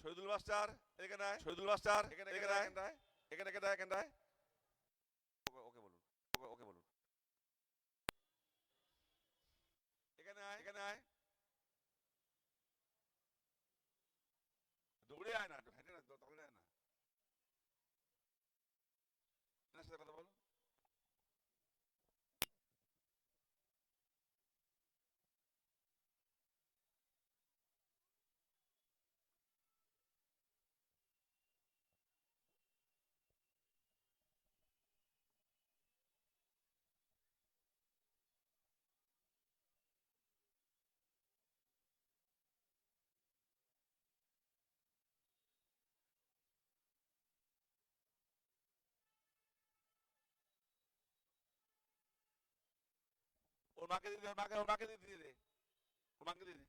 Shahidul master এখানে আয়, Shahidul master এখানে এখানে আয়, এখানে এখানে আয়, এখানে আয়। ওকে বলুন, ওকে বলুন, এখানে আয়, এখানে আয়। দৌড়ে আয় না, হেঁটে না, তখন আয় না। এনার সাথে কথা বল। ওর মাকে দিদি, ওর মাকে দিদি দিয়ে দে, ওর মাকে দিদি।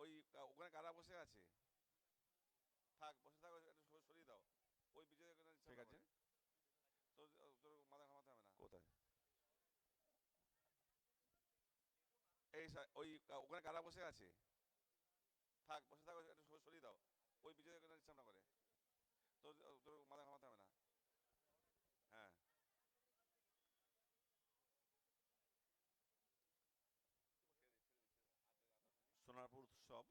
ওই ওখানে কারা বসে আছে? থাক, বসে থাকো, একটু সরিয়ে দাও। ওই বিজয় ঠিক আছে। তোর তোর মাথা ঘামাতে হবে না। কোথায়? এই ওই ওখানে কারা বসে আছে? থাক, বসে থাকো, একটু সরিয়ে দাও। ওই বিজয় সামনে করে। তোর তোর মাথা ঘামাতে হবে না। হ্যাঁ, সোনারপুর উৎসব,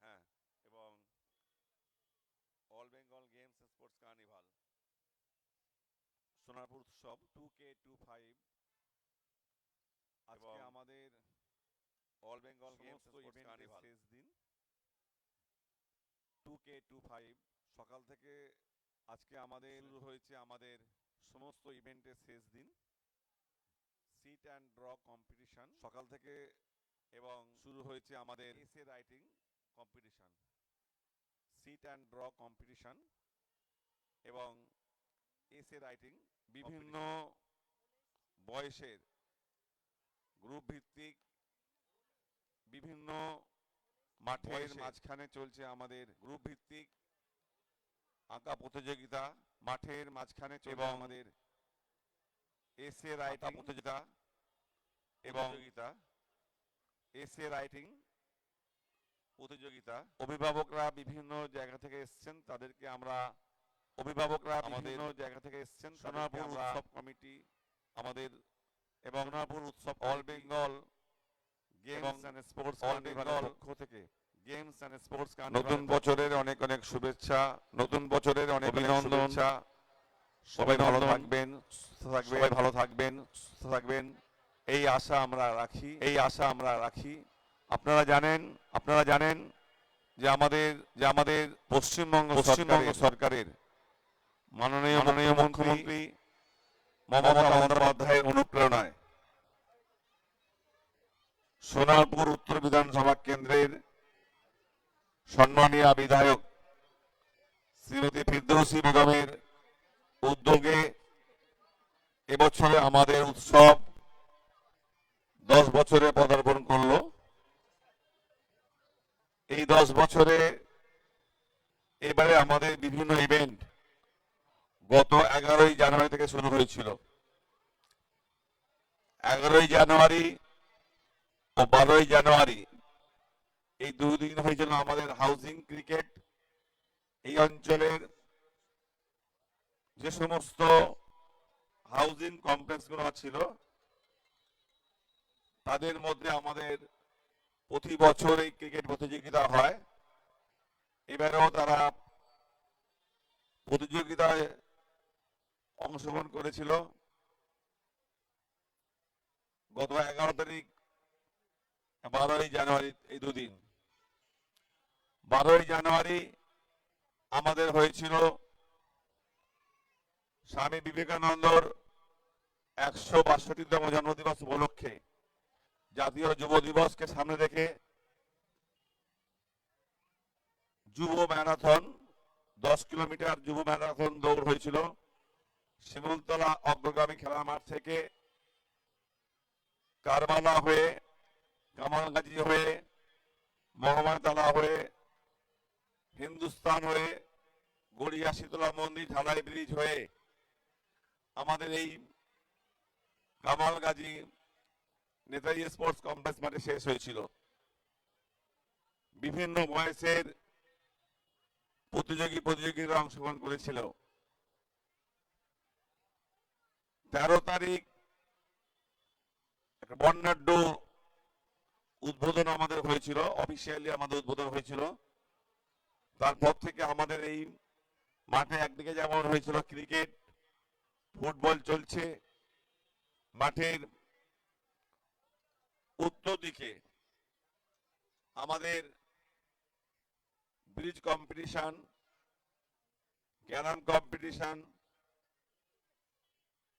হ্যাঁ, এবং all Bengal games sports carnival. Sonarpur উৎসব 2K25 আজকে আমাদের all Bengal games sports carnival শেষ দিন। 2K25 সকাল থেকে আজকে আমাদের শুরু হয়েছে আমাদের সমস্ত ইভেন্টের শেষ দিন। সিট অ্যান্ড ড্র কম্পিটিশন সকাল থেকে, এবং শুরু হয়েছে আমাদের essay writing competition, sit and draw competition এবং এসে রাইটিং। বিভিন্ন বয়সের গ্রুপ ভিত্তিক বিভিন্ন মাঠের মাঝখানে চলছে আমাদের গ্রুপ ভিত্তিক আঁকা প্রতিযোগিতা। মাঠের মাঝখানে চলছে আমাদের এসে রাইটিং প্রতিযোগিতা এবং এসে রাইটিং প্রতিযোগিতা। অভিভাবকরা বিভিন্ন জায়গা থেকে এসেছেন, তাদেরকে আমরা বিভিন্ন জায়গা থেকে এসেছেন। সোনারপুর উৎসব কমিটি আমাদের এবং সোনারপুর উৎসব all Bengal games and sports কার্নিভালের পক্ষ থেকে গেমস অ্যান্ড স্পোর্টস কার্নিভাল নতুন বছরের অনেক অনেক শুভেচ্ছা, নতুন বছরের অনেক অভিনন্দন। সবাই ভালো থাকবেন, সবাই ভালো থাকবেন, সুস্থ থাকবেন, এই আশা আমরা রাখি। আপনারা জানেন যে আমাদের পশ্চিমবঙ্গ সরকারের মাননীয় মুখ্যমন্ত্রী মমতা বন্দ্যোপাধ্যায়ের অনুপ্রেরণায় সোনারপুর উত্তর বিধানসভা কেন্দ্রের সম্মানীয় বিধায়ক শ্রীমতী ফিরদৌসী বেগমের উদ্যোগে এবছরে আমাদের উৎসব 10 বছরে পদার্পণ করলো। এই 10 বছরে এবারে আমাদের বিভিন্ন ইভেন্ট গত 11ই জানুয়ারি থেকে শুরু হয়েছিল। 11ই জানুয়ারি ও 12ই জানুয়ারি এই 2 দিন হয়েছিল আমাদের হাউজিং ক্রিকেট। এই অঞ্চলের যে সমস্ত হাউজিং কমপ্লেক্সগুলো ছিল তাদের মধ্যে আমাদের প্রতি বছর এই ক্রিকেট প্রতিযোগিতা হয়। এবারেও তারা প্রতিযোগিতায় অংশগ্রহণ করেছিল। গত 11 তারিখ 12ই জানুয়ারি এই 2 দিন। 12ই জানুয়ারি আমাদের হয়েছিল স্বামী বিবেকানন্দর 162তম জন্মদিবস উপলক্ষে জাতীয় যুব দিবসকে সামনে রেখে যুব ম্যারাথন 10 কিলোমিটার যুব ম্যারাথন দৌড় হয়েছিল শিমুলতলা অগ্রগামী খেলার মাঠ থেকে কারবালা হয়ে, কামালগাজী হয়ে, মহামানতলা হয়ে, হিন্দুস্তান হয়ে, গড়িয়া শীতলা মন্দির ঢালাই ব্রিজ হয়ে আমাদের এই কামালগাজী নেতাজি স্পোর্টস কমপ্লেক্স মাঠে শেষ হয়েছিল। বিভিন্ন বয়সের প্রতিযোগীরা অংশগ্রহণ করেছিল। 13 তারিখ একটা বর্ণাঢ্য উদ্বোধন আমাদের হয়েছিল, অফিসিয়ালি আমাদের উদ্বোধন হয়েছিল। তারপর থেকে আমাদের এই মাঠে একদিকে যেমন হয়েছিল ক্রিকেট, ফুটবল চলছে, মাঠের উত্তর দিকে আমাদের bridge competition, carrom competition,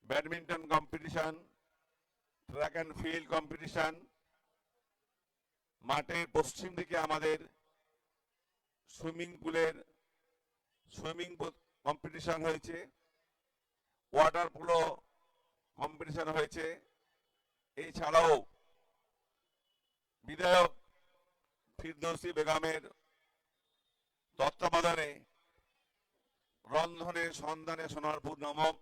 badminton competition, track and field competition. মাঠের পশ্চিম দিকে আমাদের সুইমিং কম্পিটিশন হয়েছে, ওয়াটার পোলো কম্পিটিশন হয়েছে। এছাড়াও বিধায়ক ফিরদৌসী বেগমের তত্ত্বাবধানে রন্ধনের সন্ধানে সোনারপুর নামক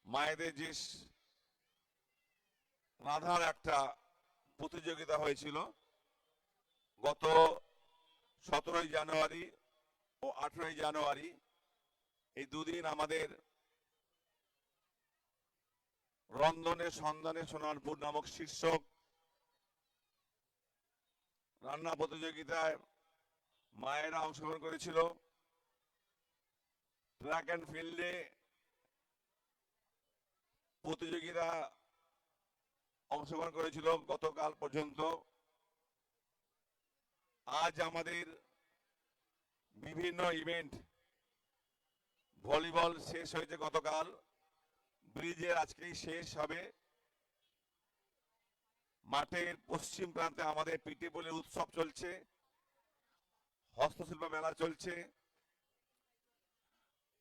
মায়েদের যে রাধার একটা প্রতিযোগিতা হয়েছিল গত 17 জানুয়ারি ও 18 জানুয়ারি, এই দুদিন আমাদের রন্ধনের সন্ধানে সোনারপুর নামক শীর্ষক রান্না প্রতিযোগিতায় মায়েরা অংশগ্রহণ করেছিল। ট্র্যাক অ্যান্ড ফিল্ডে প্রতিযোগিতা অংশগ্রহণ করেছিল গতকাল পর্যন্ত। আজ আমাদের বিভিন্ন ইভেন্ট, ভলিবল শেষ হয়েছে গতকাল, ব্রিজের আজকেই শেষ হবে। মাঠের পশ্চিম প্রান্তে আমাদের পিঠে বলে উৎসব চলছে, হস্তশিল্প মেলা চলছে।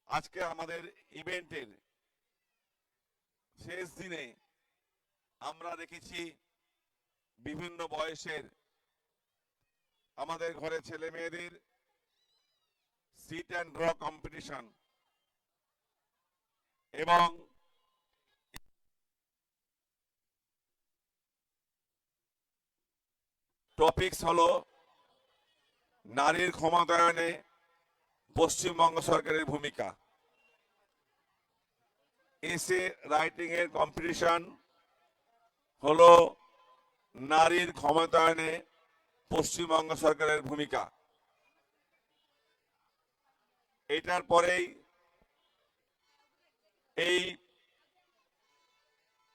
আজকে আমাদের ইভেন্টের শেষ দিনে আমরা রেখেছি বিভিন্ন বয়সের আমাদের ঘরে ছেলে মেয়েদের সিট অ্যান্ড ড্র কম্পিটিশন এবং টপিকস হলো নারীর ক্ষমতায়নে পশ্চিমবঙ্গ সরকারের ভূমিকা। এসে রাইটিং এর কম্পিটিশন হলো নারীর ক্ষমতায়নে পশ্চিমবঙ্গ সরকারের ভূমিকা। এটার পরেই এই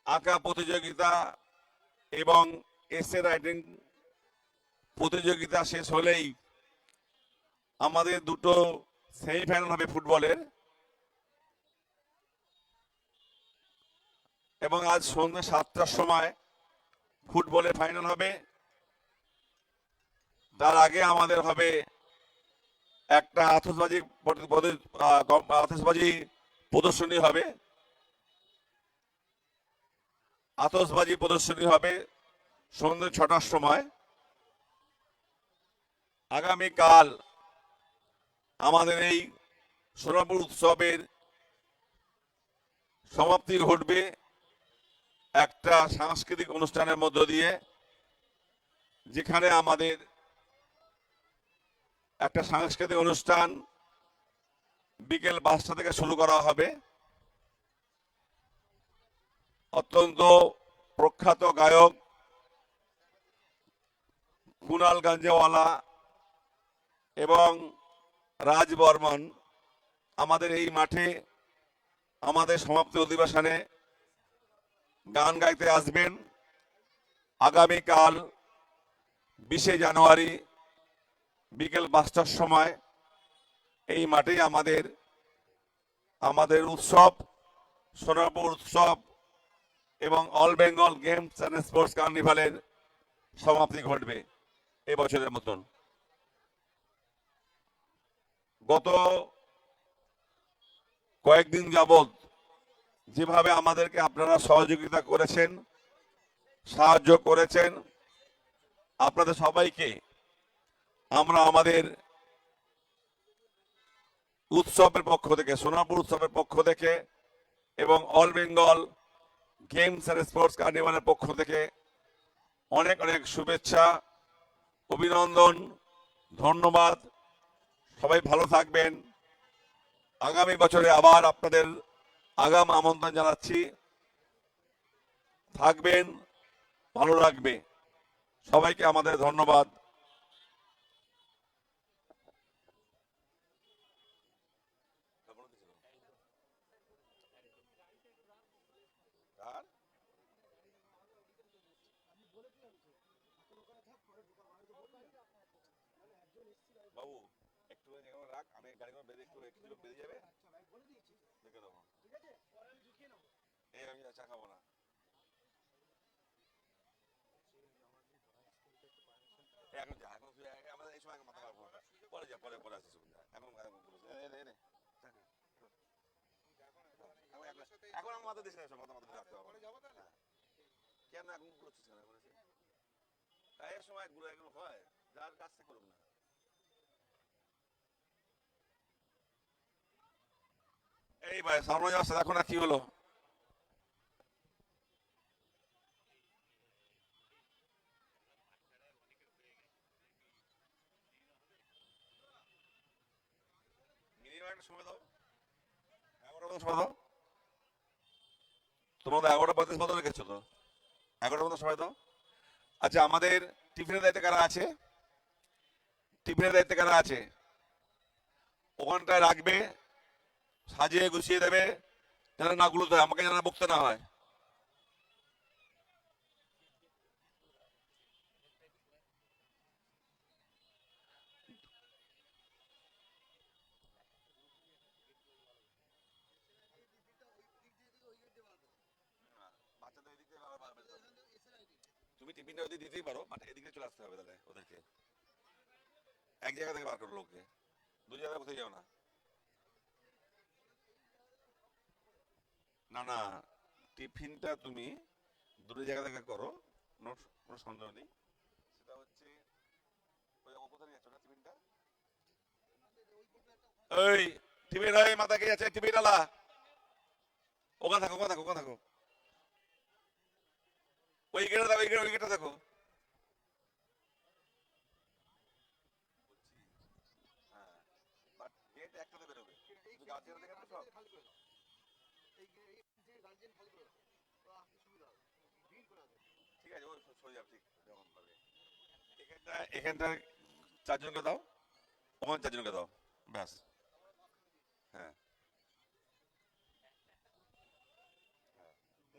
আঁকা প্রতিযোগিতা এবং এসে রাইটিং প্রতিযোগিতা শেষ হলেই আমাদের দুটো সেমিফাইনাল হবে ফুটবলের, এবং আজ সন্ধ্যে 7টার সময় ফুটবলের ফাইনাল হবে। তার আগে আমাদের হবে একটা আতশবাজি প্রদর্শনী হবে। আতশবাজি প্রদর্শনী হবে সন্ধ্যে 6টার সময়। আগামীকাল আমাদের এই সোনারপুর উৎসবের সমাপ্তি ঘটবে একটা সাংস্কৃতিক অনুষ্ঠানের মধ্য দিয়ে, যেখানে আমাদের একটা সাংস্কৃতিক অনুষ্ঠান বিকেল 5টা থেকে শুরু করা হবে। অত্যন্ত প্রখ্যাত গায়ক কুনাল গাঞ্জেওয়ালা এবং রাজ বর্মন আমাদের এই মাঠে আমাদের সমাপ্তি অধিবেশনে গান গাইতে আসবেন। আগামীকাল 20 জানুয়ারি বিকেল 5টার সময় এই মাঠে আমাদের উৎসব, সোনারপুর উৎসব এবং all Bengal games and sports কার্নিভালের সমাপ্তি ঘটবে এবছরের মতন। গত কয়েকদিন যাবৎ যেভাবে আমাদেরকে আপনারা সহযোগিতা করেছেন, সাহায্য করেছেন, আপনাদের সবাইকে আমরা আমাদের উৎসবের পক্ষ থেকে, সোনারপুর উৎসবের পক্ষ থেকে এবং all Bengal games and sports কার্নিভালের পক্ষ থেকে অনেক অনেক শুভেচ্ছা, অভিনন্দন, ধন্যবাদ। সবাই ভালো থাকবেন। আগামী বছরে আবার আপনাদের আগাম আমন্ত্রণ জানাচ্ছি। থাকবেন, ভালো লাগবে। সবাইকে আমাদের ধন্যবাদ। বাবু একটু রাখ, আমি গাড়ি করে বেরিয়ে একটু বেরিয়ে যাবে, দেখে দেবো। এই আমি চা খাবো না। এখন যা, এখন আমাদের এই সময় মাথা খারাপ হবে, পরে যা, পরে পরে আসিস। এখন এখন আমার মাথা দিস না, মাথা মাথা রাখতে হবে কেন এখন করছিস কেন? এই সময় গুলো এগুলো হয়, যার কাছ থেকে করুন না। এই ভাই সামনে যাচ্ছে, দেখো না কি হলো। মিনিমাম একটা সময় দাও, 11টা সময় দাও। তোমরা তো 11টা 35 মতো রেখেছো তো, 11টা মতো সময় দাও। আচ্ছা, আমাদের টিফিনের দায়িত্বে কারা আছে? টিফিনের দায়িত্বে কারা আছে? ওখানটায় রাখবে, সাজিয়ে গুছিয়ে দেবে, যেন না গুলোতে হয়, আমাকে যেন বকতে না হয়। তুমি টিফিনটা যদি দিতেই পারো, মাঠে এদিকে চলে আসতে হবে তাহলে ওদেরকে, এক জায়গা থেকে বার করো লোককে, দু জায়গায় কোথায় যাও না। না না, টিফিনটা তুমি দুটো জায়গা থেকে করো, কোনো সন্দেহ নেই। সেটা হচ্ছে ওই ও কোথায় নিয়ে যাচ্ছ না টিফিনটা? ওই টিফিন, ওই মাথা কে যাচ্ছে টিফিন আলা, ওখানে থাকো, ওখানে থাকো, ওখানে থাকো, ওই গেটে থাকো, ওই গেটে থাকো। হ্যাঁ, বাট গেট একটাতে বেরোবে, তুমি গার্জিয়ান দেখে তো সব। ঠিক আছে, ওই সরে যাও, ঠিক যখন পারবে। এখানটা 4 জনকে দাও, ওখানে 4 জনকে দাও, ব্যাস। হ্যাঁ,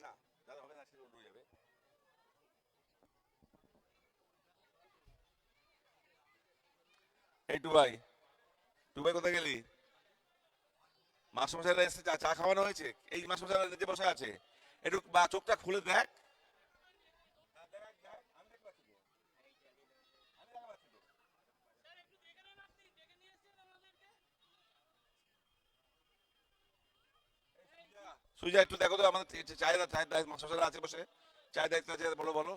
না দাদা হবে না, সে উঠে যাবে। এই টুবাই, টুবাই কোথায় গেলি? মাস্টারমশাইরা এসে চা চা খাওয়ানো হয়েছে, এই মাস্টারমশাইরা নিজে বসে আছে, একটু বা চোখটা খুলে দেখ। সুজা একটু দেখো তো আমাদের চায়ের চায়ের মাস্টারমশাইরা আছে বসে, চায়ের দায়িত্ব আছে, বলো বলো।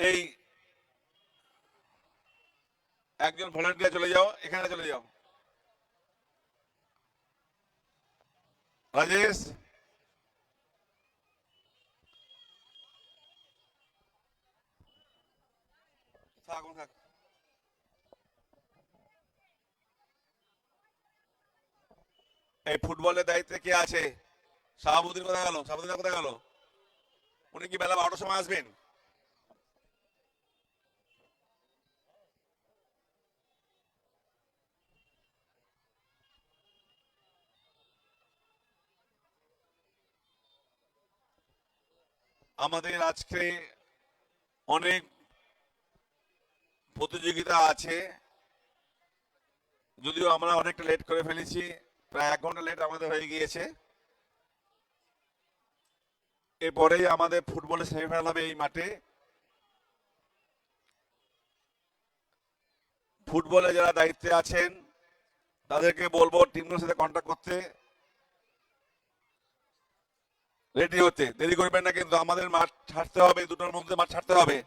এই একজন ভলান্টিয়ার চলে যাও, এখানে চলে যাও, রাজেশ। থাক থাক। এই ফুটবলের দায়িত্বে কে আছে? শাহাবুদ্দিন কোথায় গেল? শাহাবুদ্দিন কোথায় গেল? উনি কি বেলা 12টার সময় আসবেন? আমাদের আজকে অনেক প্রতিযোগিতা আছে, যদিও আমরা অনেকটা লেট করে ফেলেছি, প্রায় 1 ঘন্টা লেট আমাদের হয়ে গিয়েছে। এরপরেই আমাদের ফুটবলের সেমিফাইনাল হবে এই মাঠে। ফুটবলে যারা দায়িত্বে আছেন তাদেরকে বলবো টিমগুলোর সাথে কন্ট্যাক্ট করতে, রেডি হতে, দেরি করবেন না কিন্তু, আমাদের মাঠ ছাড়তে হবে, 2টার মধ্যে মাঠ ছাড়তে হবে,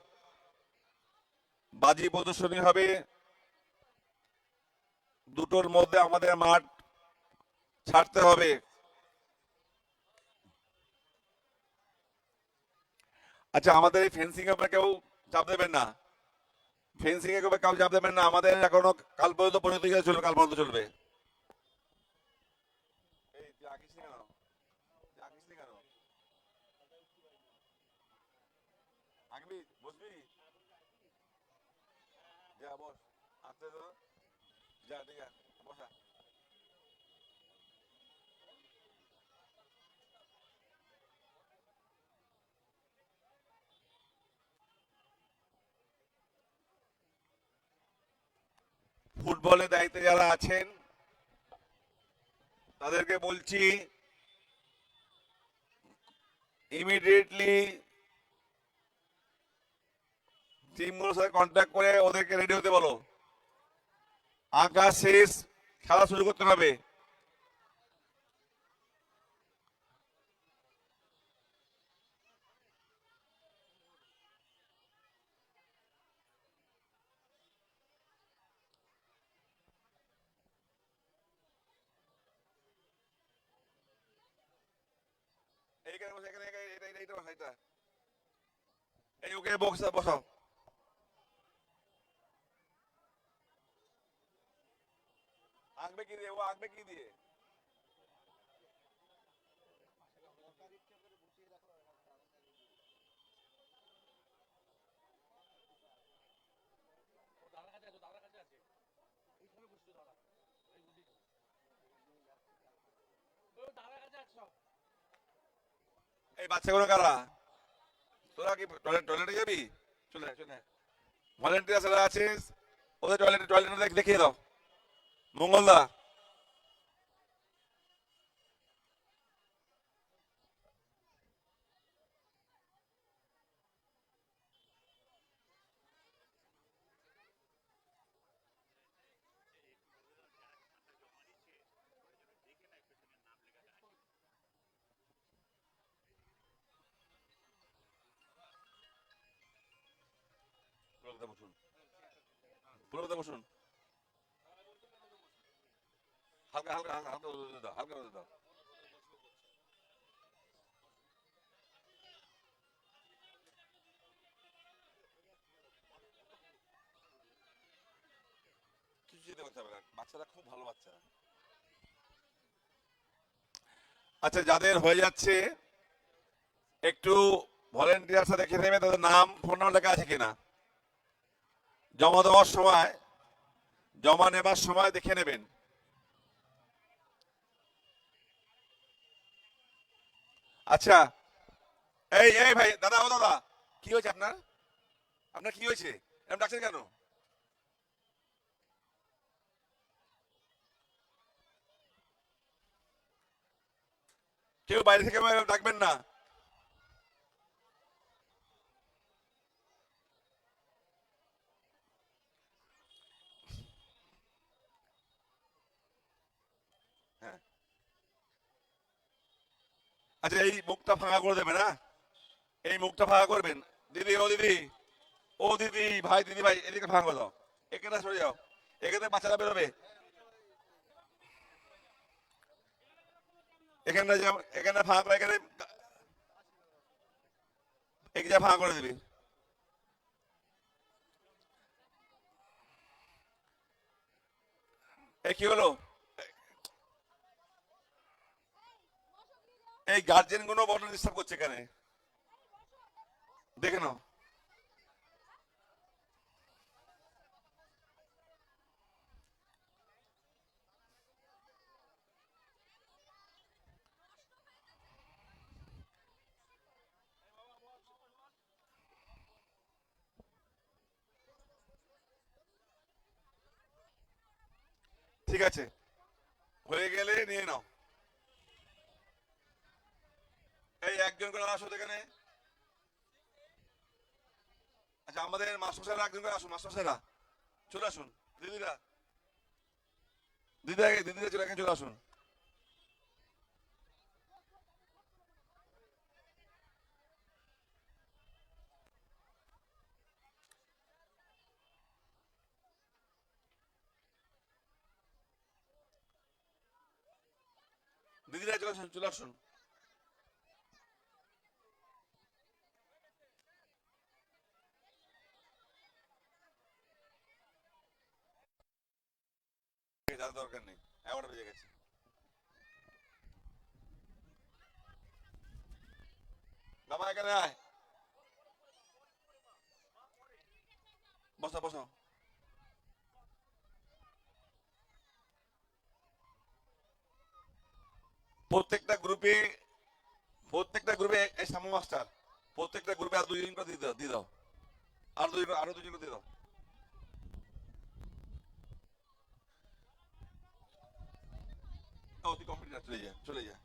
বাজি প্রদর্শনী হবে, 2টোর মধ্যে আমাদের মাঠ ছাড়তে হবে। আচ্ছা, আমাদের এই ফেন্সিং এ আপনারা কেউ চাপ দেবেন না, ফেন্সিং এ কেউ চাপ দেবেন না, আমাদের এখনো কাল পর্যন্ত প্রতিযোগিতা চলবে, কাল পর্যন্ত চলবে। এই তুই আঁকিস নি কেন? তুই আঁকিস নি কেন? আঁকবি, বসবি, যা বস, আঁকতে তো, যা ঠিক আছে, বসা। ফুটবলের দায়িত্বে যারা আছেন তাদেরকে বলছি ইমিডিয়েটলি টিমগুলোর সাথে কন্ট্যাক্ট করে ওদেরকে রেডি হতে বলো। আঁকা শেষ, খেলা শুরু করতে হবে। এইখানে বসে, এখানে এইটা বসা, এটা এই ওকে বক্সে বসাও। আঁকবে কি দিয়ে? ও আঁকবে কি দিয়ে? এই বাচ্চাগুলো কারা? তোরা কি টয়লেটে যাবি? চলে আয়, চলে আয়। ভলেন্টিয়ার যারা আছিস ওদের টয়লেটে দেখিয়ে দাও। মঙ্গলদা, বসুন, বসুন। হালকা হালকা হালকা হালকা দাও, হালকা দাও। কিছু যেতে করতে হবে না, বাচ্চারা খুব ভালো বাচ্চা। আচ্ছা, যাদের হয়ে যাচ্ছে একটু ভলেন্টিয়ার সাথে দেখে নেবে তাদের নাম ফোন নাম্বার লেখা আছে কিনা। জমা নেবার সময় দেখে নেবেন। আচ্ছা, এই এই ভাই, দাদা, ও দাদা, কি হয়েছে আপনার? আপনার কি হয়েছে? এরকম ডাকছেন কেন? কেউ বাইরে থেকে ডাকবেন না। হ্যাঁ, আচ্ছা, এই মুখটা ফাঁকা করে দেবেন। হ্যাঁ, এই মুখটা ফাঁকা করবেন। দিদি, ও দিদি, ও দিদি ভাই, দিদি ভাই, এদিকে ফাঁকা করে দাও। এখানে সরে যাও, এখানে বাচ্চারা বেরোবে। এখানে এখানে ফাঁকা করে, এখানে এখানে ফাঁকা করে দিবি। এই কি হলো? এই গার্জেন গুলো বড় ডিস্টার্ব করছে এখানে, দেখে নাও। ঠিক আছে, হয়ে গেলে নিয়ে নাও। এই একজন করে আসো এখানে। আচ্ছা, আমাদের মাস্টারমশাইরা একজন করে আসুন, মাস্টারমশাইরা চলে আসুন। দিদিরা, দিদিরা চলে, এখানে চলে আসুন। দিদিরা চলে আসুন, চলে আসুন। যার দরকার নেই, 11টা বেজে গেছে। বাবা, এখানে আয়, বসো বসো। প্রত্যেকটা গ্রুপে এই সামু মাস্টার, প্রত্যেকটা গ্রুপে আর 2 জন করে দিয়ে দাও। আরো 2 জন করে দিয়ে দাও। ও তুই কমিটি চলে যা চলে যা।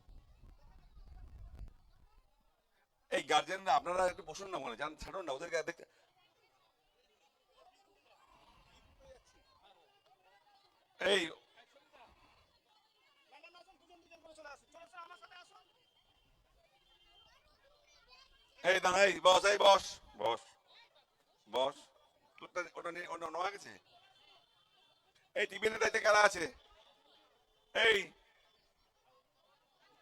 এই গার্জেনরা আপনারা একটু বসুন না, মনে যান, ছাড়ুন না ওদেরকে দেখতে। এই এই দাঁড়া, এই বস, এই বস, বস, বস। তোরটা ওটা নিয়ে ওটা নেওয়া গেছে। এই টিফিনের দায়িত্বে কারা আছে? এই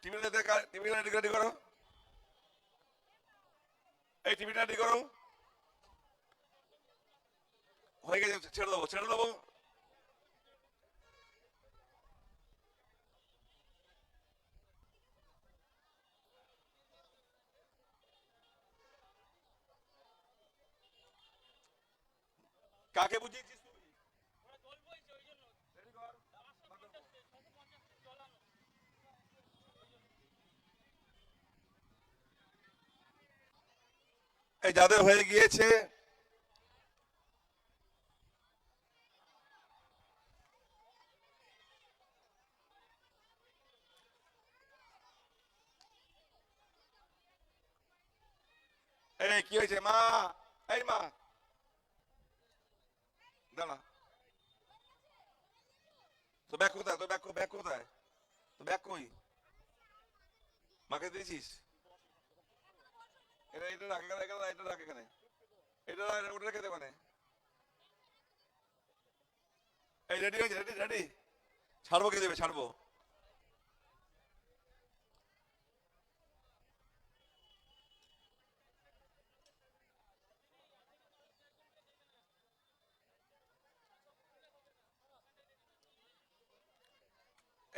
টিফিনের দায়িত্বে টিফিন রেডি করো। এই টিফিন রেডি করো। হয়ে গেছে, ছেড়ে দেবো, ছেড়ে দেবো। কাকে বুঝিয়েছিস তুই? এই যাদের হয়ে গিয়েছে, এই কি হয়েছে মা? এই মা দাঁড়া, তো ব্যাগ কোথায়? তো ব্যাগ কোথায়? তো ব্যাগ কই? মাকে দিয়েছিস? এটা এটা রাখ এখানে, এটা রাখ এখানে, এটা ওটা রেখে দে মানে। এই রেডি হয়েছে, রেডি রেডি। ছাড়বো, কে দেবে? ছাড়বো।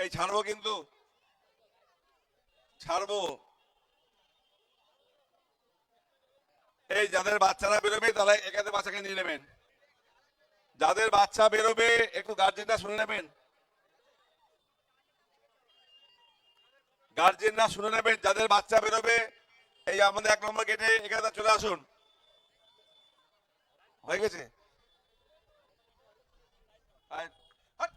এই ছাড়বো কিন্তু, ছাড়বো। এই যাদের বাচ্চারা বেরোবে তারা এখানে বাচ্চাকে নিয়ে নেবেন। যাদের বাচ্চা বেরোবে একটু গার্জেনরা শুনে নেবেন, গার্জেনরা শুনে নেবেন যাদের বাচ্চা বেরোবে। এই আমাদের 1 নম্বর গেটে এখানে চলে আসুন। হয়ে গেছে। আয়, হাট।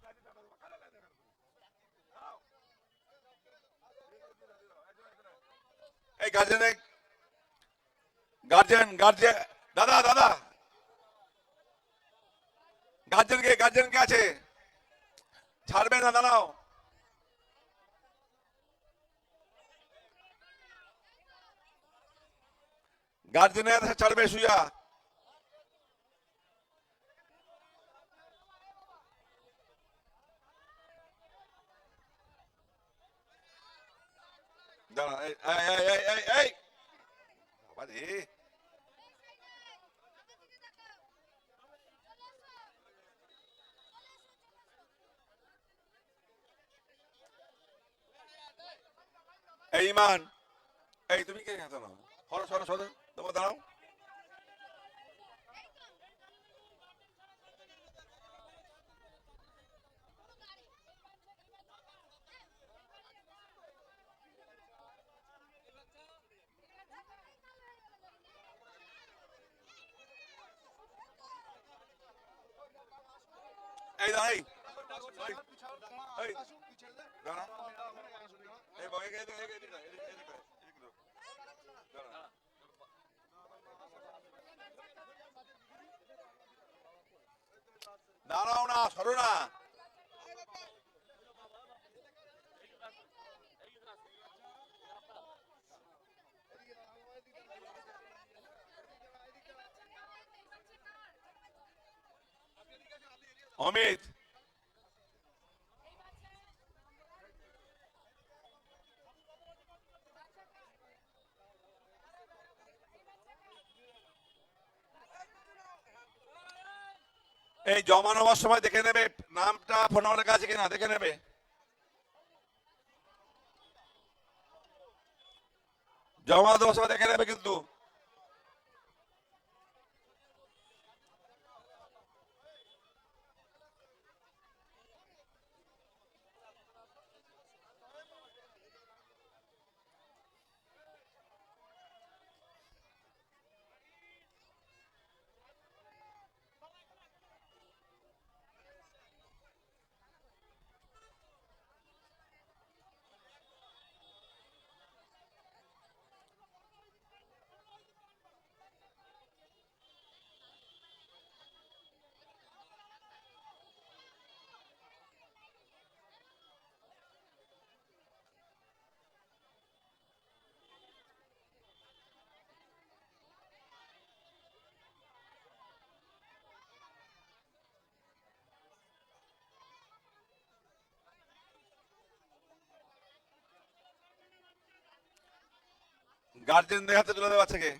এই গার্জেন, গার্জেন গার্জেন, দাদা দাদা, গার্জেন কে আছে? ছাড়বে না, দাঁড়াও। গার্জেনের কাছে ছাড়বে সুইয়া। দাঁড়া, এই এই এই এই এই বাবা রে। এই ইমান, এই তুমি কে হাতে নাও? সরো সরো সরো, তোমার দাঁড়াও। এই দাঁড়া, এই এই দাঁড়া, এই বাবা, দাঁড়াও না, সরো না। অমিত, এই জমা নেওয়ার সময় দেখে নেবে নামটা, ফোন নাম্বার লেখা আছে কিনা দেখে নেবে। জমা দেওয়ার সময় দেখে নেবে কিন্তু। গার্জেনদের হাতে তুলে দেওয়া বাচ্চাকে।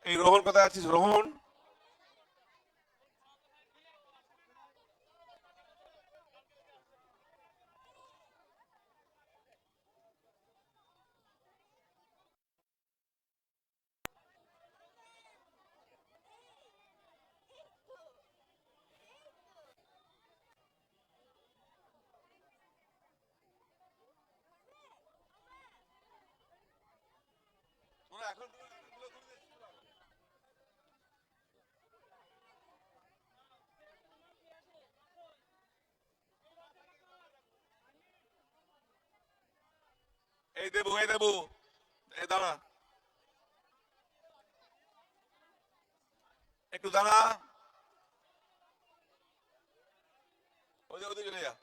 এই রোহন কোথায় আছিস রোহন? এই দেবু এই দাঁড়া একটু দাঁড়া, ওদিকে চলে যা।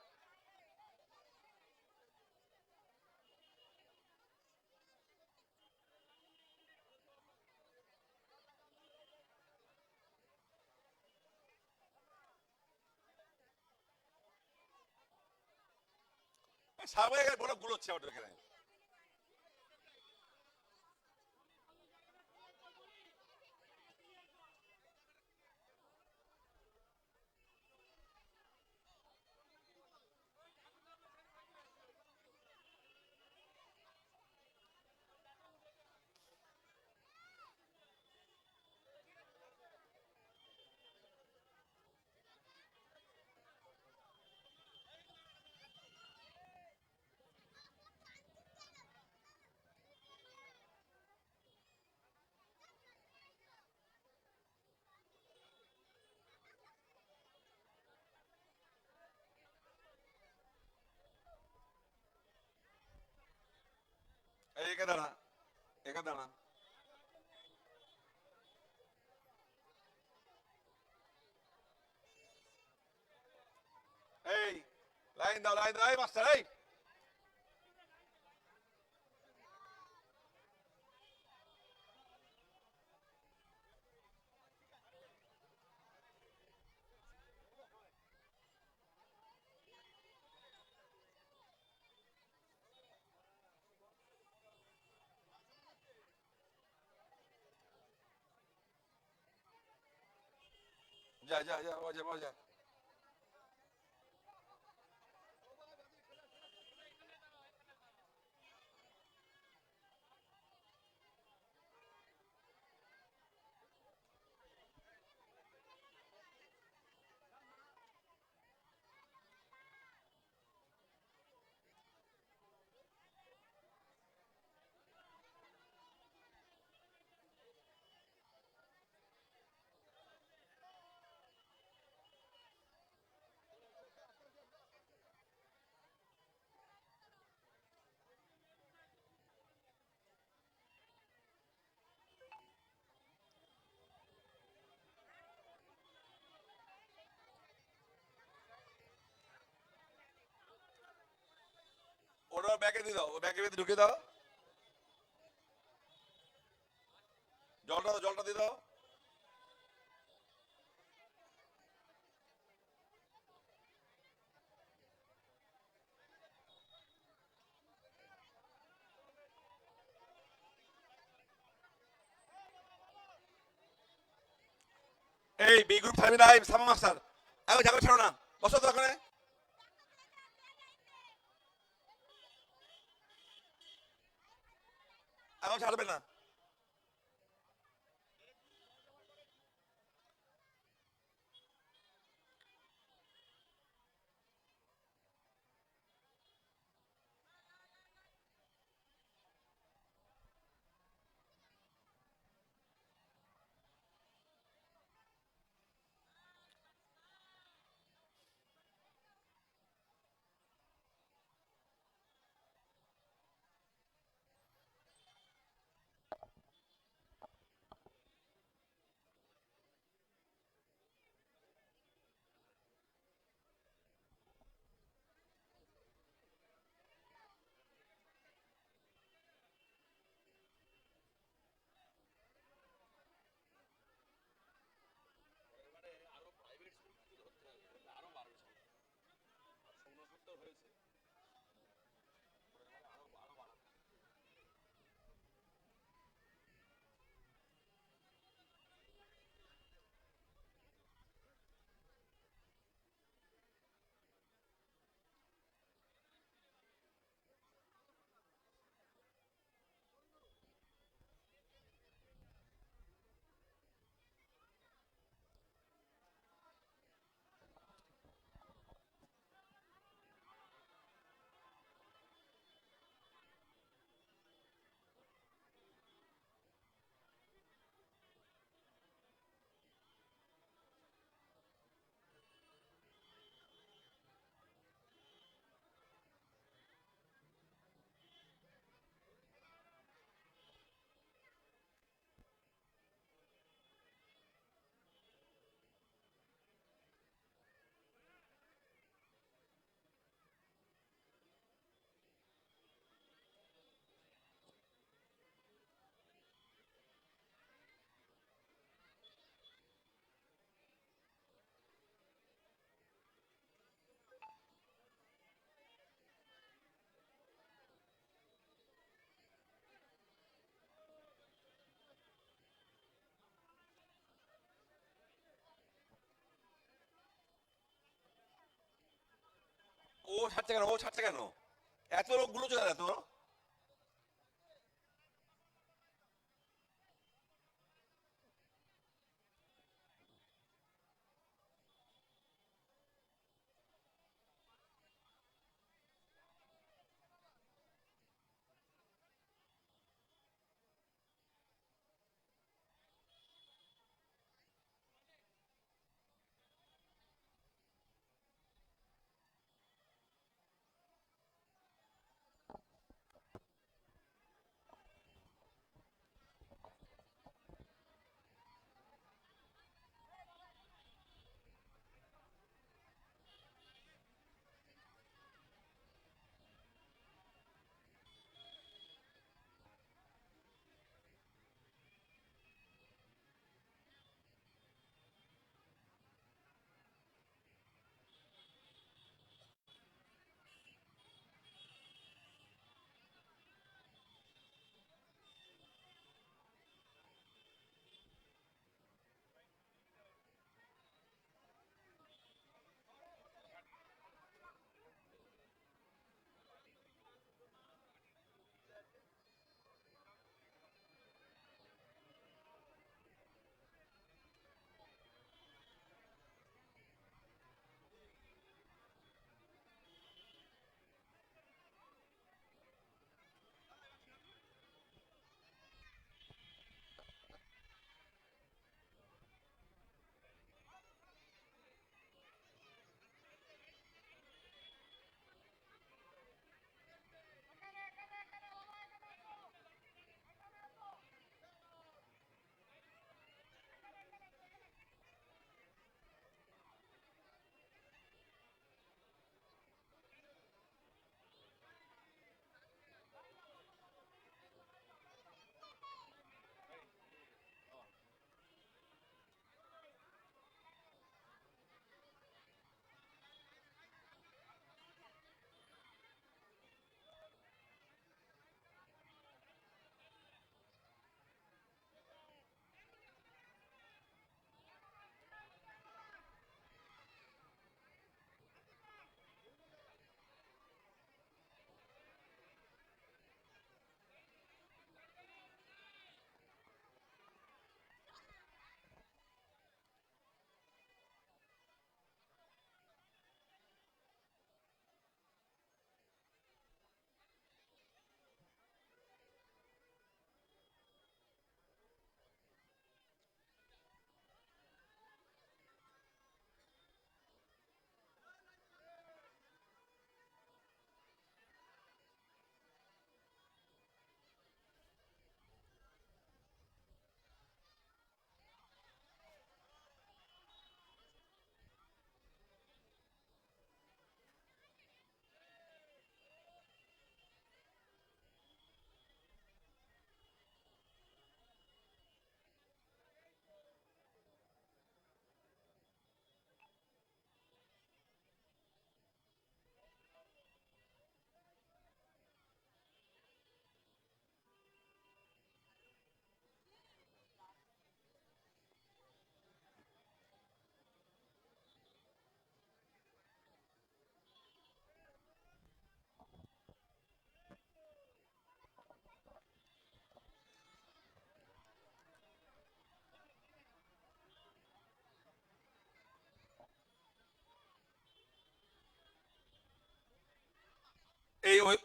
সামনে বড় গুলোচ্ছে ওটা এখানে। এই এখানে দাঁড়া, এখানে দাঁড়া। এই লাইন দাও এই মাস্টার এই। যা বাজা। ব্যাগে দিয়ে দাও, ব্যাগের ভিতরে ঢুকে দাও, জলটা দিয়ে দাও। এই বি গ্রুপ থাকবে না, সামা মাস্টার এখন জায়গা ছাড়ো না, বসো তো ওখানে। এখন ছাড়বে না। ও ছাড়ছে কেন, ও ছাড়ছে কেন, এত লোকগুলো চলে এত।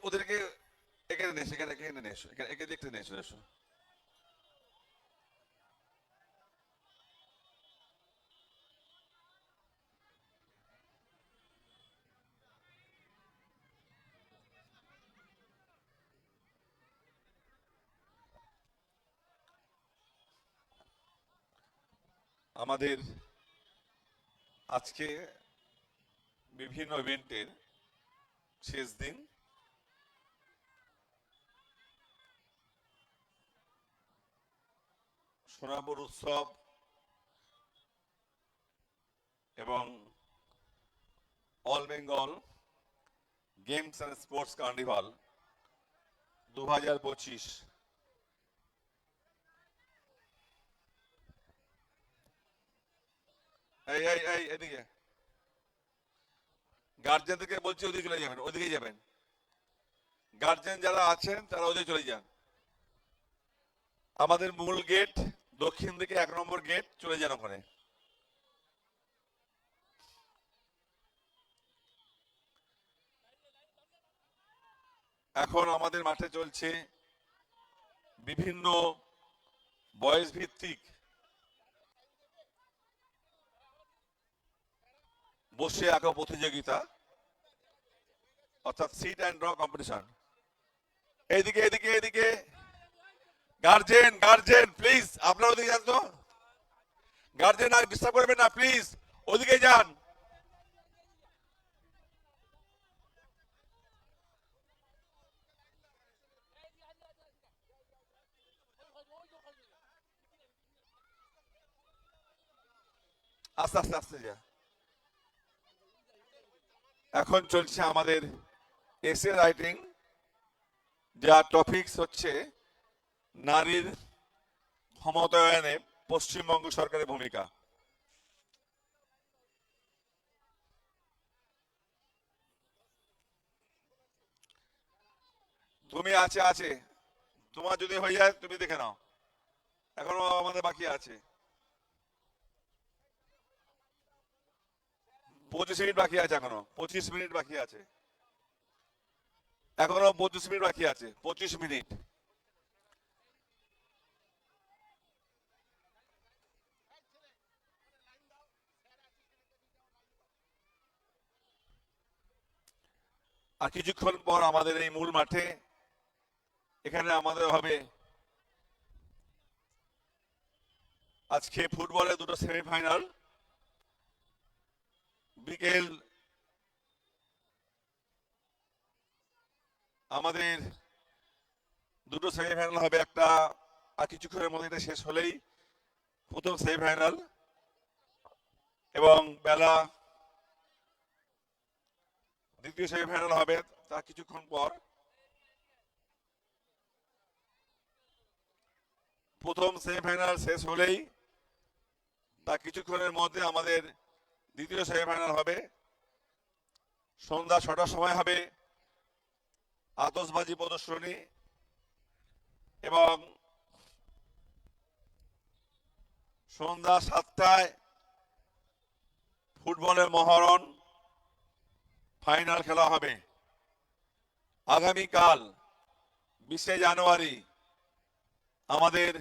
ওদেরকে এখানে নিয়ে এসো, এখানে নিয়ে এসো, একে দেখতে নিয়ে এসো, এসো। আমাদের আজকে বিভিন্ন ইভেন্টের শেষ দিন। সোনাপুর উৎসব এবং all Bengal games and sports carnival 2025 এই এদিকে গার্জেনদেরকে বলছি ওদিকে চলে যাবেন, ওদিকে যাবেন। গার্জেন যারা আছেন তারা ওদিকে চলে যান। আমাদের মূল গেট দক্ষিণ দিকে 1 নম্বর গেট, চলে যান ওখানে। এখন আমাদের মাঠে চলছে বিভিন্ন বয়স ভিত্তিক বসে আঁকা প্রতিযোগিতা, অর্থাৎ সিট অ্যান্ড ড্র কম্পিটিশন। এইদিকে এদিকে এদিকে গার্জেন গার্জেন প্লিজ আপনারা ওদিকে যান তো। গার্জেন আর ডিস্টার্ব করবেন না প্লিজ, ওদিকে যান। আস্তে আস্তে আস্তে যা। এখন চলছে আমাদের এসে রাইটিং, যা টপিকস হচ্ছে নারীর ক্ষমতায়নে পশ্চিমবঙ্গ সরকারের ভূমিকা। তুমি আছে আছে, তোমার যদি হয়ে যায় তুমি দেখে নাও, এখনো আমাদের বাকি আছে। 25 মিনিট বাকি আছে, এখনো 25 মিনিট বাকি আছে, এখনো 25 মিনিট বাকি আছে, 25 মিনিট। আর কিছুক্ষণ পর আমাদের এই মূল মাঠে এখানে আমাদের হবে আজকে ফুটবলের দুটো সেমিফাইনাল। বিকেল আমাদের দুটো সেমিফাইনাল হবে, একটা আর কিছুক্ষণের মধ্যে এটা শেষ হলেই প্রথম সেমিফাইনাল, এবং বেলা দ্বিতীয় সেমিফাইনাল হবে তার কিছুক্ষণ পর। প্রথম সেমিফাইনাল শেষ হলেই তার কিছুক্ষণের মধ্যে আমাদের দ্বিতীয় সেমিফাইনাল হবে। সন্ধ্যা 6টার সময় হবে আতশবাজি প্রদর্শনী, এবং সন্ধ্যা 7টায় ফুটবলের মহরণ ফাইনাল খেলা হবে। আগামীকাল 20শে জানুয়ারি আমাদের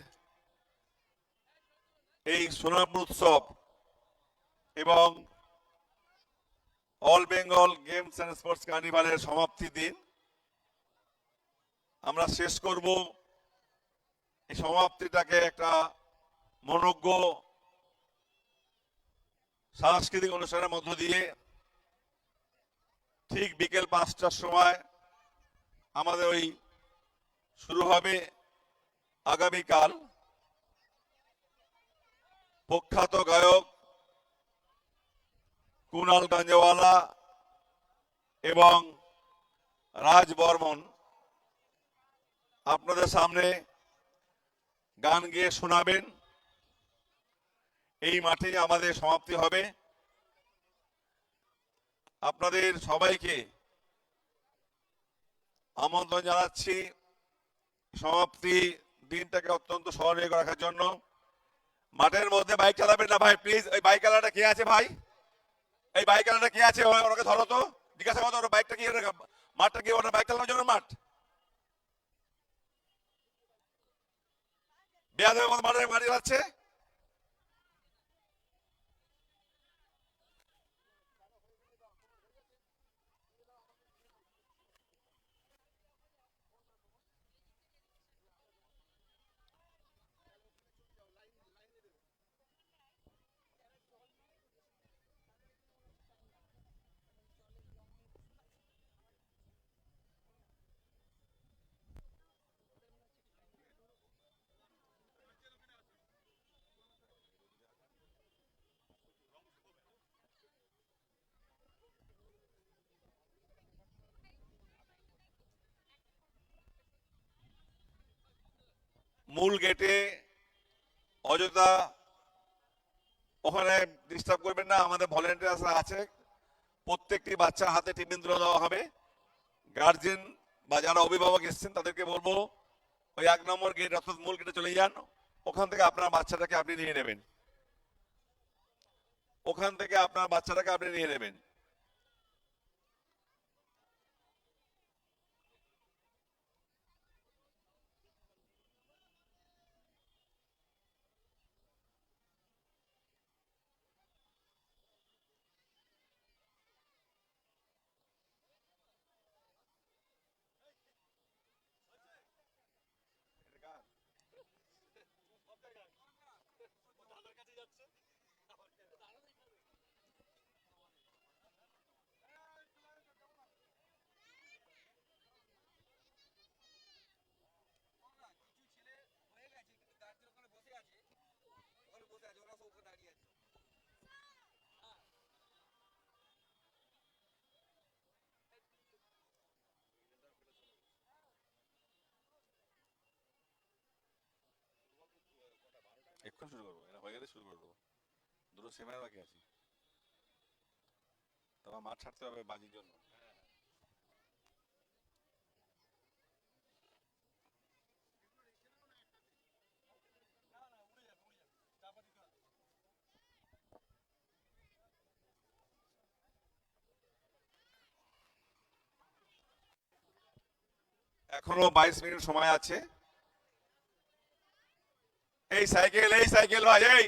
এই সোনাপুর উৎসব এবং all Bengal games and sports কার্নিভালের সমাপ্তি দিন। আমরা শেষ করব এই সমাপ্তিটাকে একটা মনোজ্ঞ সাংস্কৃতিক অনুষ্ঠানের মধ্য দিয়ে। ঠিক বিকেল 5টার সময় আমাদের ওই শুরু হবে আগামীকাল প্রখ্যাত গায়ক কুনাল গাঞ্জওয়ালা এবং রাজ বর্মন আপনাদের সামনে গান গেয়ে শোনাবেন। এই মাঠে আমাদের সমাপ্তি হবে। আপনাদের সবাইকে আমন্ত্রণ জানাচ্ছি সমাপ্তি দিনটাকে অত্যন্ত স্মরণীয় রাখার জন্য। মাঠের মধ্যে বাইক চালাবেন না ভাই, প্লিজ। ওই বাইক চালাটা কে আছে ভাই? এই বাইক চালাটা কে আছে? ওনাকে ধরো তো, জিজ্ঞাসা করো বাইকটা কি মাঠটা কি ওটা বাইক চালানোর জন্য মাঠ? বেয়াদের মতো মাঠে গাড়ি যাচ্ছে। মূল গেটে অযথা ওখানে ডিস্টার্ব করবেন না, আমাদের ভলেন্টিয়ার্সরা আছে, প্রত্যেকটি বাচ্চার হাতে টিফিন তুলে দেওয়া হবে। গার্জেন বা যারা অভিভাবক এসেছেন তাদেরকে বলবো ওই 1 নম্বর গেট অর্থাৎ মূল গেটে চলে যান, ওখান থেকে আপনার বাচ্চাটাকে আপনি নিয়ে নেবেন, ওখান থেকে আপনার বাচ্চাটাকে আপনি নিয়ে নেবেন। এক্ষুনি শুরু করবো, এরা হয়ে গেলে শুরু করে দেবো, দুটো সেমিনার বাকি আছে, তারপর মাঠ ছাড়তে হবে বাজির জন্য। এখনো 22 মিনিট সময় আছে। এই সাইকেল ভাই, এই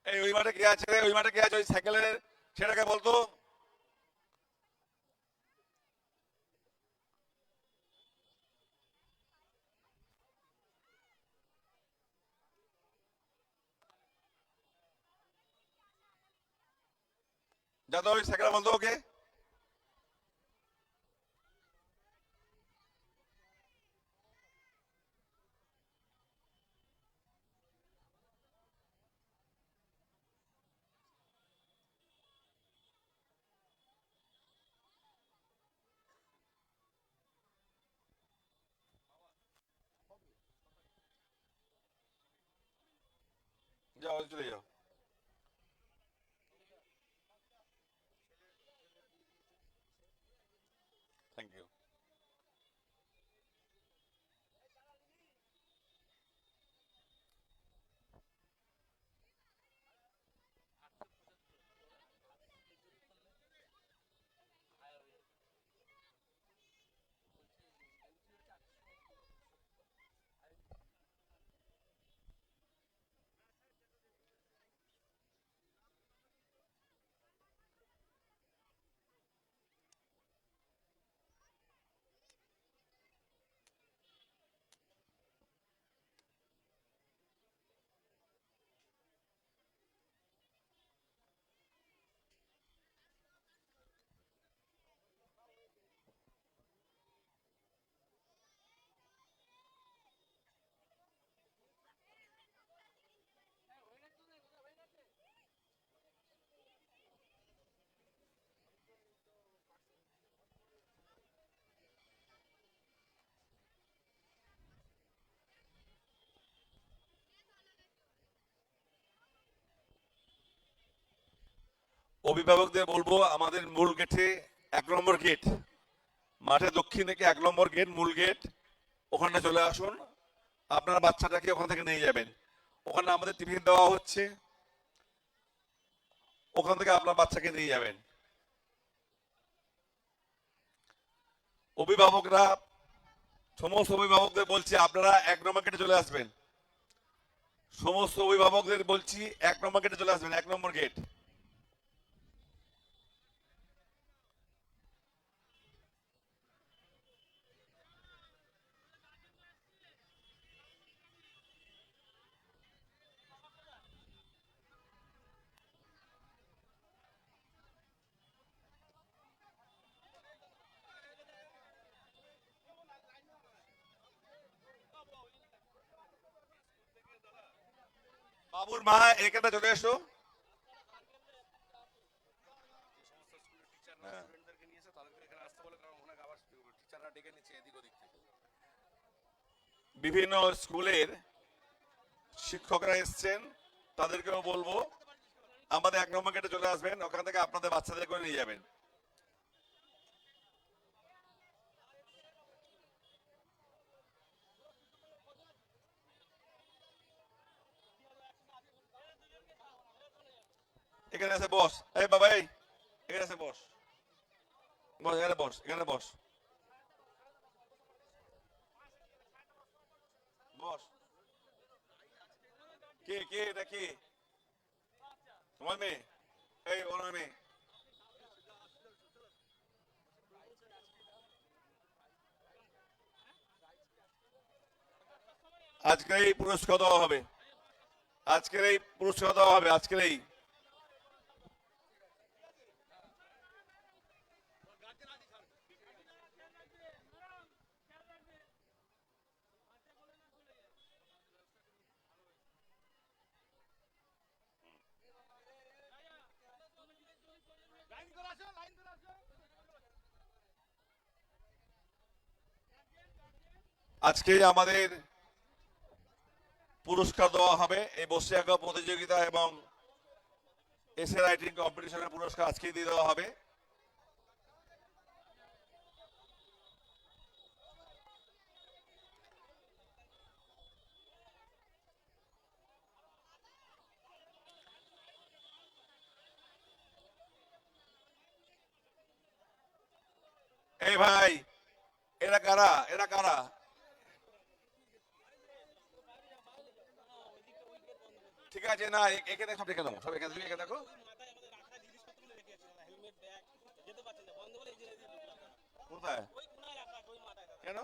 এই ওই মাঠে কে আছে, ওই মাঠে কে আছে, ওই সাইকেলের সেটাকে বলতো। যাদব ওই সাইকেল বলতো ওকে। যাও চলে যাও। Thank you. অভিভাবকদের বলবো আমাদের মূল গেটে 1 নম্বর গেট, মাঠে দক্ষিণ থেকে 1 নম্বর গেট, মূল গেট, ওখানে চলে আসুন। আপনার বাচ্চাটাকে ওখান থেকে নিয়ে যাবেন। ওখানে আমাদের টিফিন দেওয়া হচ্ছে, ওখান থেকে আপনার বাচ্চাকে নিয়ে যাবেন। অভিভাবকরা, সমস্ত অভিভাবকদের বলছি আপনারা 1 নম্বর গেটে চলে আসবেন। সমস্ত অভিভাবকদের বলছি 1 নম্বর গেটে চলে আসবেন, 1 নম্বর গেট। বাবুর মা এখানে চলে এসো। বিভিন্ন স্কুলের শিক্ষকরা এসছেন, তাদেরকেও বলবো আমাদের 1 নম্বর গেটে চলে আসবেন, ওখান থেকে আপনাদের বাচ্চাদের করে নিয়ে যাবেন। এখানে এসে বস, এই বাবা, এই এখানে এসে বস, বস এখানে, বস এখানে, বস বস। কে কে এটা কে? তোমার মেয়ে? এই ওনার মেয়ে। আজকের এই পুরস্কার দেওয়া হবে, আজকের এই পুরস্কার দেওয়া হবে, আজকের এই। আজকে আমাদের পুরস্কার দেওয়া হবে এই বসে আঁকা প্রতিযোগিতা এবং এসে রাইটিং কম্পিটিশনের পুরস্কার আজকেই দিয়ে দেওয়া হবে। এই ভাই, এরা কারা? এরা কারা? ঠিক আছে, না এখানে সব রেখে দাও, সব এখানে, তুমি এখানে দেখো। কোথায়? কেন?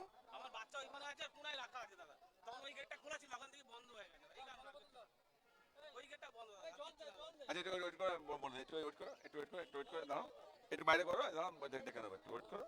আচ্ছা একটু ওয়েট করো, বলে একটু ওয়েট করো, একটু ওয়েট করো, একটু ওয়েট করে দাও, একটু বাইরে করো, দাঁড়াও, দেখে নেবো, একটু ওয়েট করো।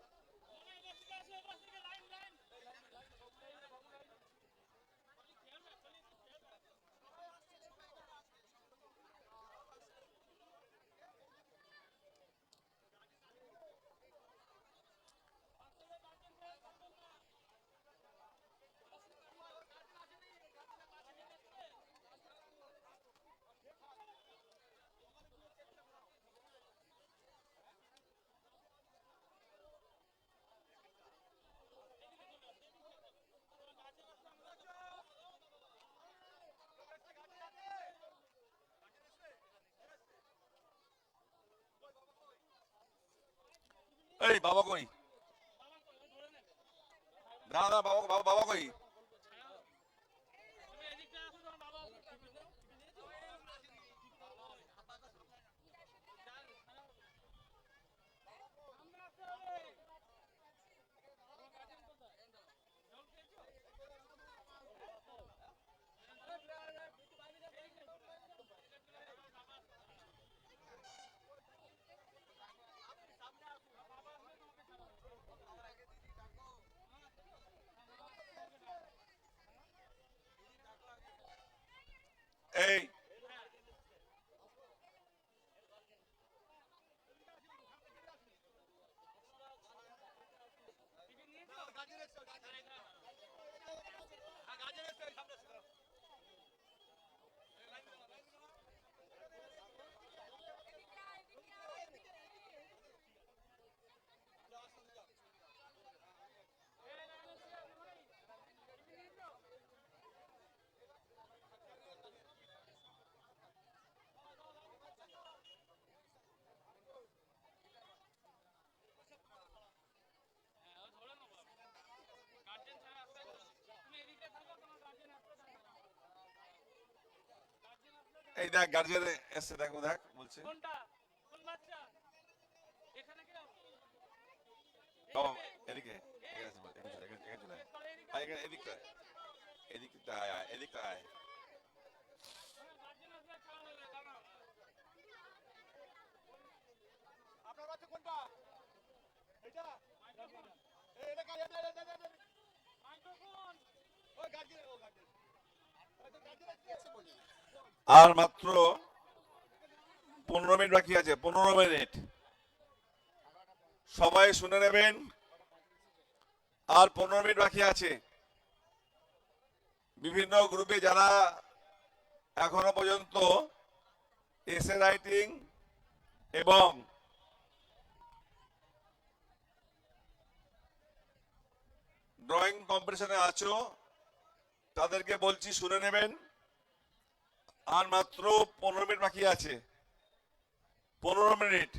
এই বাবা কই? না না, বাবা বাবা বাবা কই? এই এই দেখ গার্জিয়ান এসে দেখো দেখ বলছে বাবা এদিকে এদিকটা এদিকটা এদিকটা আয় আপনার বাচ্চা কোনটা এটা এটা কাজ এটা মাইক্রোফোন ওই গার্জিয়ান ও গার্জিয়ান আর মাত্র 15 মিনিট বাকি আছে 15 মিনিট সবাই শুনে নেবেন আর 15 মিনিট বাকি আছে বিভিন্ন গ্রুপে যারা এখনো পর্যন্ত এসে রাইটিং এবং ড্রয়িং কম্পিটিশনে আছো তাদেরকে বলছি শুনে নেবেন আর মাত্র 15 মিনিট বাকি আছে 15 মিনিট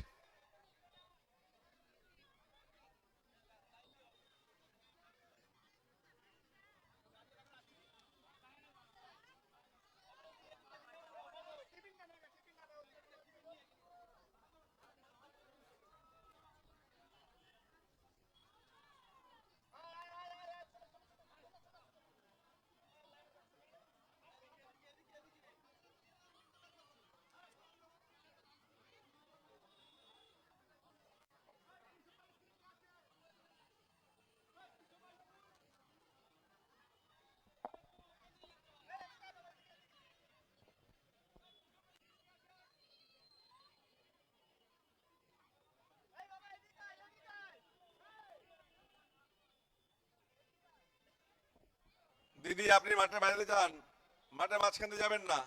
দিদি আপনি মাঠের বাইরে যান মাঠে মাঝখানে যাবেন না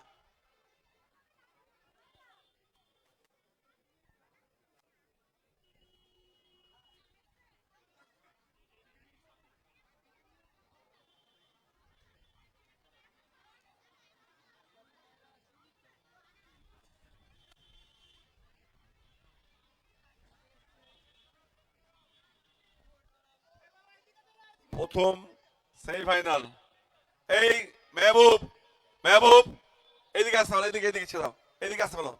প্রথম সেমিফাইনাল এই মেহবুব মেহবুব এদিকে আসতে বলো এদিকে এদিকে ছিল এদিকে আসতে বলো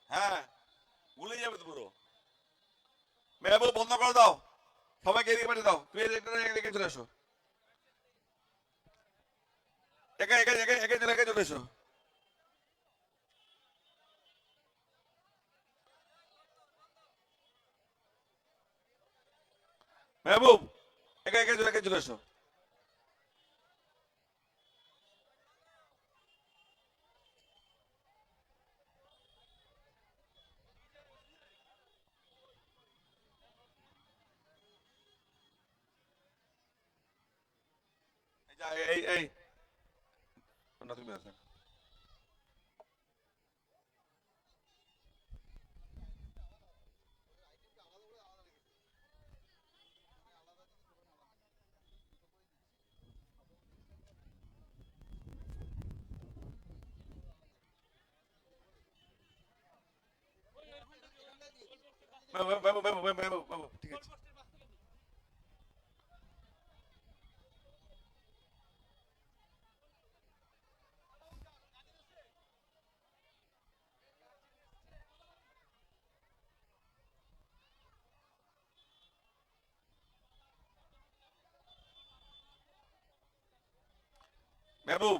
হ্যাঁ ভুলে যাবে তো পুরো মেহবুব বন্ধ করে দাও সবাইকে এদিকে পাঠিয়ে দাও তুমি এদিকে চলে এসো একা একা একা একা চলে এসো মেহবুব একা একা চলে এসো এই না তুমি আসো মেহবুব ঠিক আছে মেহবুব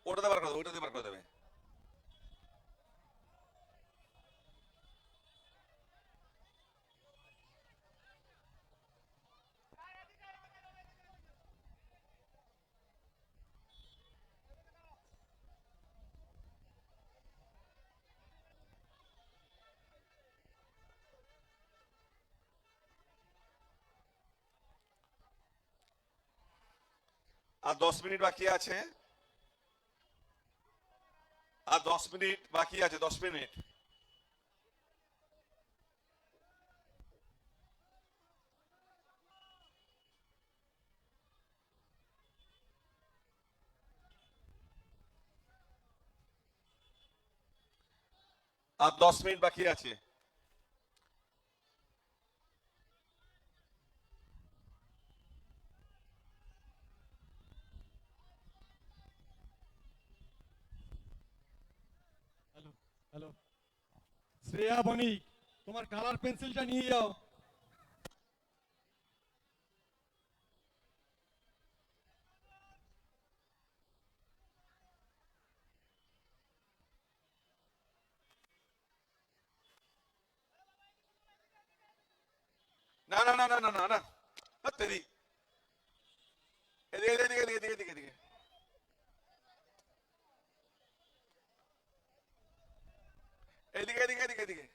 ওটাতে বার করে দেবে ওটাতে বার করে দেবে আর 10 মিনিট বাকি আছে আর 10 মিনিট বাকি আছে 10 মিনিট আর 10 মিনিট বাকি আছে শ্রেয়া বণিক তোমার কালার পেন্সিলটা নিয়ে যাও। না না না না না না না তেরি এদিকে এদিকে এদিকে এদিকে এদিকে এদিকে এদিকে এদিকে এদিকে এদিকে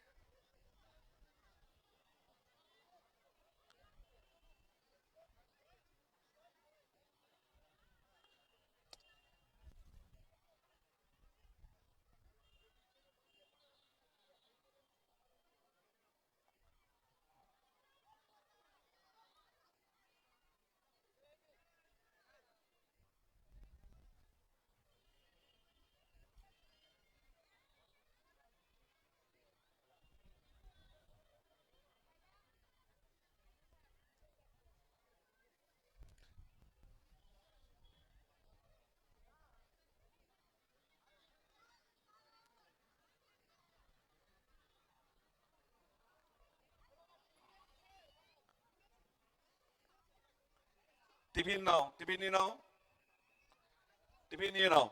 টিফিন নাও, টিফিন নিয়ে নাও, টিফিন নিয়ে নাও।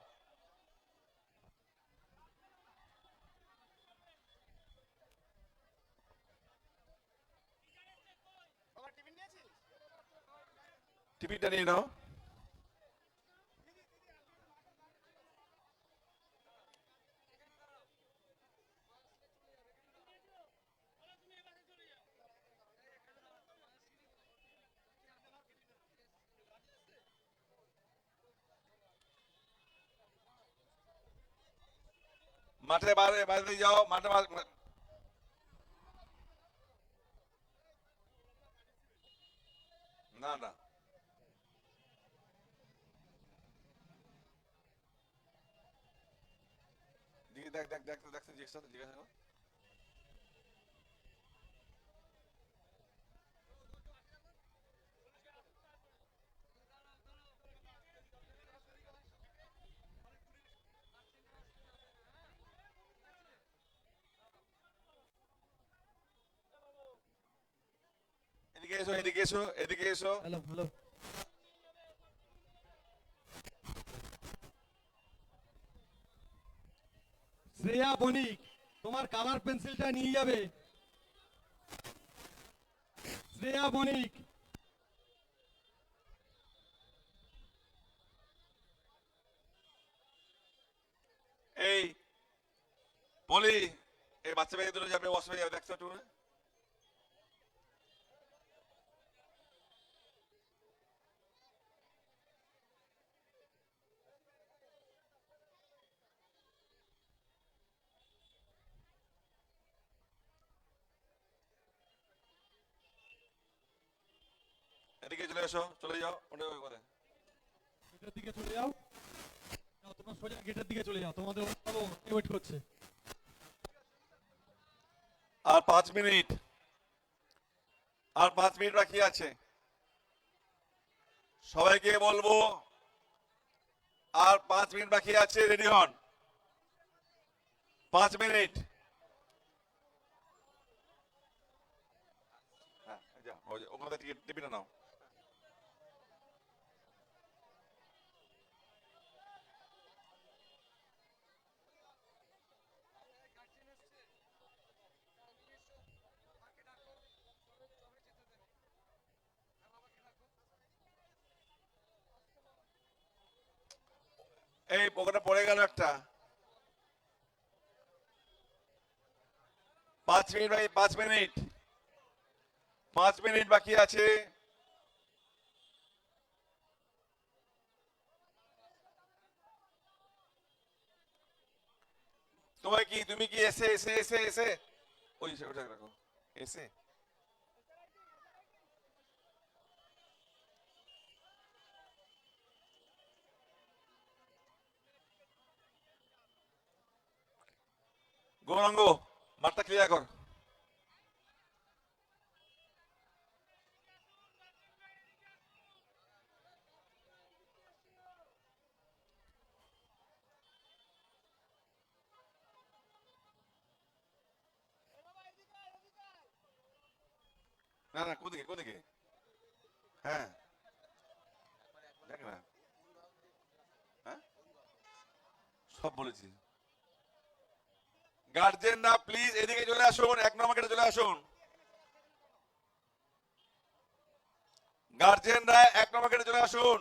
টিফিনটা নিয়ে নাও। মাঠে বাইরে বাইরে যাও, মাঠে না না দিকে দেখ দেখ দেখ দেখ জিজ্ঞাসা জিজ্ঞাসা কর। এদিকে এসো, এদিকে এসো, এদিকে এসো। Hello hello. শ্রেয়া বণিক তোমার কালার পেন্সিলটা নিয়ে যাবে। শ্রেয়া বণিক এই বলি, এই বাচ্চা মেয়ে দুটো যাবে, অসুবিধা যাবে, দেখছো একটু? এদিকে চলে এসো, চলে যাও ওটা কোথায়? গেটের দিকে চলে যাও। যাও, তোমরা সোজা গেটের দিকে চলে যাও, তোমাদের অভিভাবক ওয়েট করছে। আর 5 মিনিট, আর 5 মিনিট বাকি আছে। সবাইকে বলবো আর 5 মিনিট বাকি আছে, রেডি হন। 5 মিনিট। হ্যাঁ যাও, ওখানে টিফিনটা নাও। এই ওখানে পড়ে গেল একটা। 5 মিনিট ভাই, 5 মিনিট, 5 মিনিট বাকি আছে। তোমার কি, তুমি কি এসে এসে এসে এসে ওই ওটা রাখো, এসে গৌরাঙ্গ মাঠটা ক্লিয়ার কর। না না, কোদিকে কোদিকে? হ্যাঁ দেখ না, হ্যাঁ সব বলেছি। গার্জেনরা প্লিজ এদিকে চলে আসুন, 1 নম্বর গেটে চলে আসুন। গার্জেনরা 1 নম্বর গেটে চলে আসুন।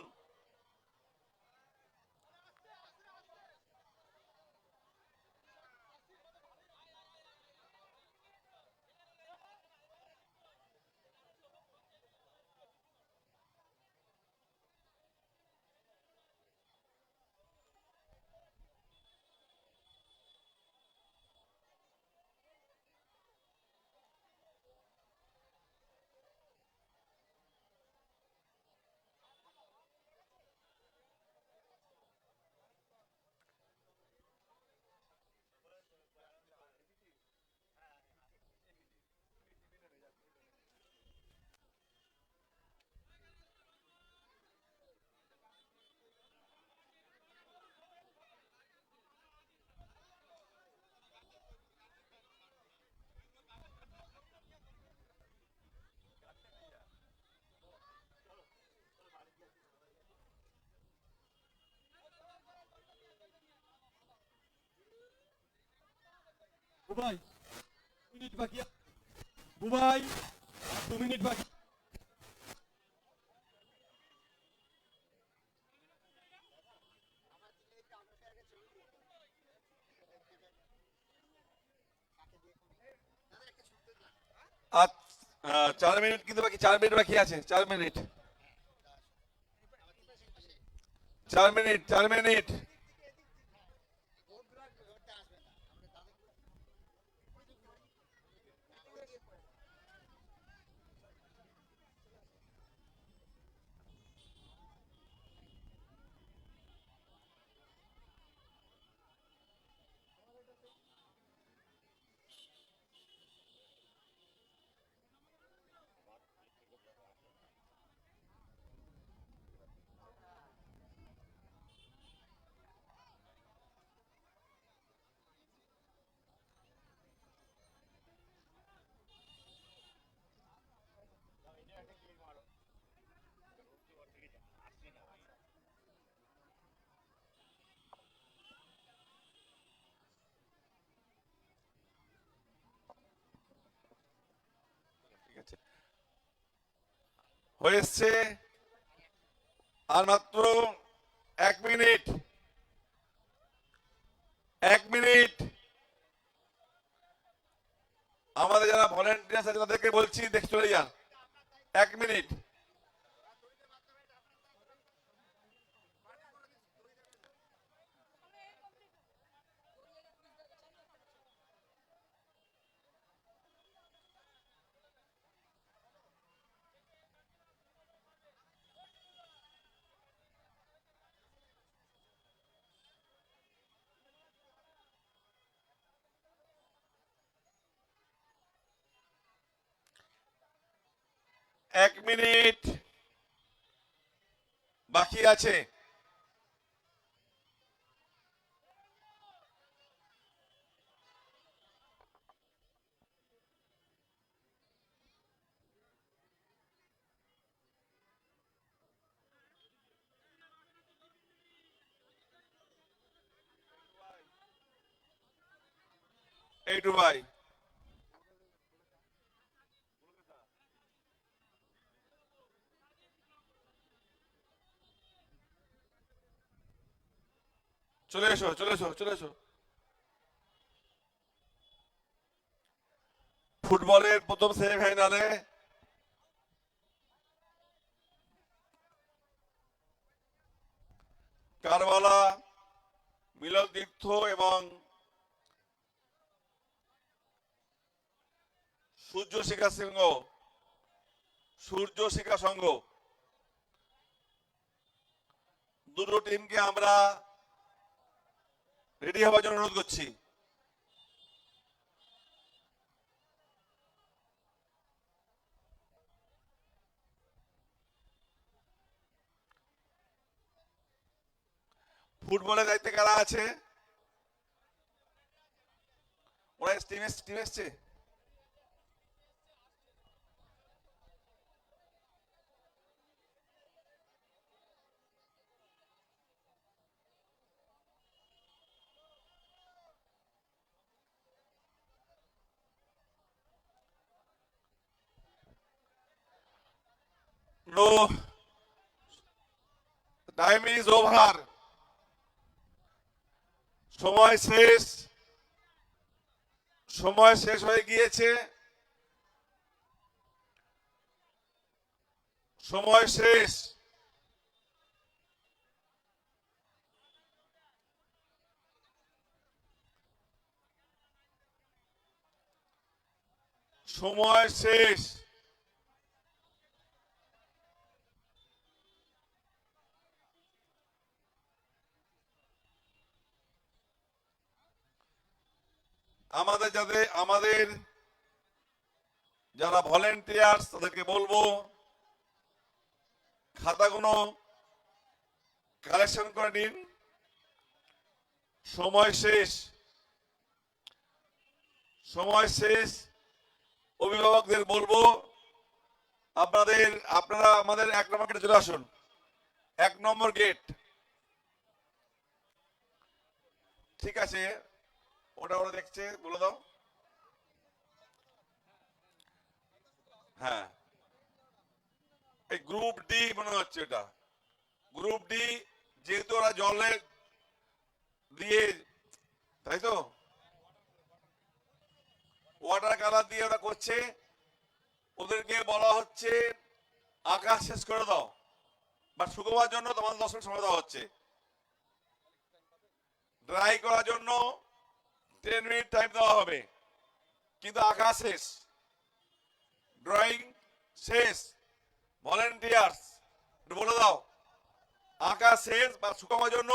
বুবাই 2 মিনিট বাকি। বুবাই 2 মিনিট বাকি। আর 4 মিনিট কিন্তু বাকি, 4 মিনিট বাকি আছে, 4 মিনিট, 4 মিনিট, 4 মিনিট। ঠিক আছে, হয়ে এসছে। আর মাত্র 1 মিনিট, 1 মিনিট। আমাদের যারা ভলেন্টিয়ার্স আছে তাদেরকে বলছি দেখে চলে যান, 1 মিনিট। এক মিনিট বাকি আছে। এইটু ভাই, চলে এসো, চলে এসো, চলে এসো। ফুটবলের প্রথম সেমিফাইনালে কারবালা, মিলন তীর্থ এবং সূর্য শিখা সংঘ দুটো টিমকে আমরা রেডি হওয়ার জন্য অনুরোধ করছি। ফুটবলের দায়িত্বে কারা আছে? ওরা টিম এসছে। নো, টাইম ইজ ওভার, সময় শেষ, সময় শেষ হয়ে গিয়েছে, সময় শেষ। সময় শেষ। আমাদের যারা ভলেন্টিয়ার্স তাদেরকে বলবো খাতাগুলো কালেকশন করে নিন, সময় শেষ, সময় শেষ। অভিভাবকদের বলবো আপনারা আমাদের 1 নম্বর গেটে চলে আসুন, 1 নম্বর গেট। ঠিক আছে, ওটা ওরা দেখছে, বলে দাও। হ্যাঁ, এই গ্রুপ ডি মনে হচ্ছে, এটা গ্রুপ ডি, যেহেতু ওরা জলে দিয়ে, তাই তো ওয়াটার কালার দিয়ে ওরা করছে, ওদেরকে বলা হচ্ছে আঁকা শেষ করে দাও, বা শুকোবার জন্য তোমাদের 10 মিনিট সময় দেওয়া হচ্ছে, ড্রাই করার জন্য 10 মিনিট টাইম দেওয়া হবে, কিন্তু আঁকা শেষ, ড্রয়িং শেষ। ভলেন্টিয়ার্স বলে দাও আঁকা শেষ বা শুকানোর জন্য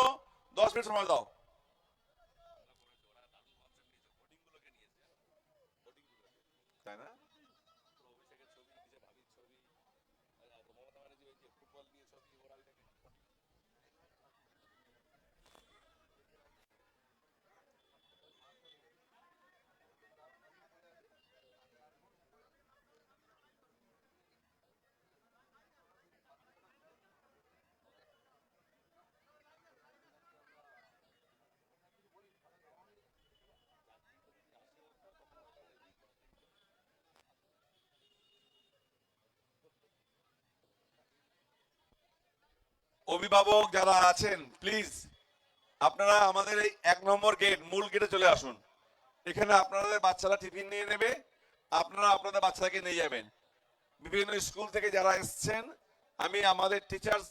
10 মিনিট সময় দাও। তাই না? অভিভাবক যারা আছেন প্লিজ আপনারা আমাদের এই 1 নম্বর গেট, মূল গেটে চলে আসুন। এখানে আপনাদের বাচ্চারা টিফিন নিয়ে নেবে, আপনারা আপনাদের বাচ্চাকে নিয়ে যাবেন। বিভিন্ন স্কুল থেকে যারা এসেছেন, আমি আমাদের টিচার্স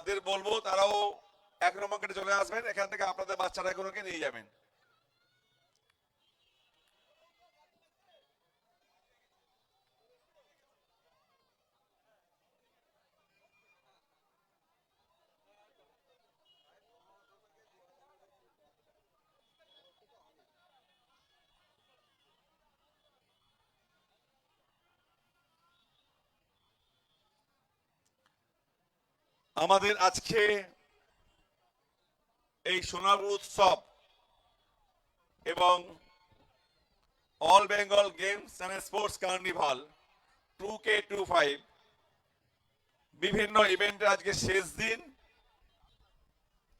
দের বলবো তারাও 1 নম্বর গেটে চলে আসবেন, এখান থেকে আপনাদের বাচ্চারা এগুলোকে নিয়ে যাবেন। আমাদের আজকে এই সোনারপুর উৎসব এবং all Bengal games and sports carnival 2K25 বিভিন্ন ইভেন্টের আজকে শেষ দিন,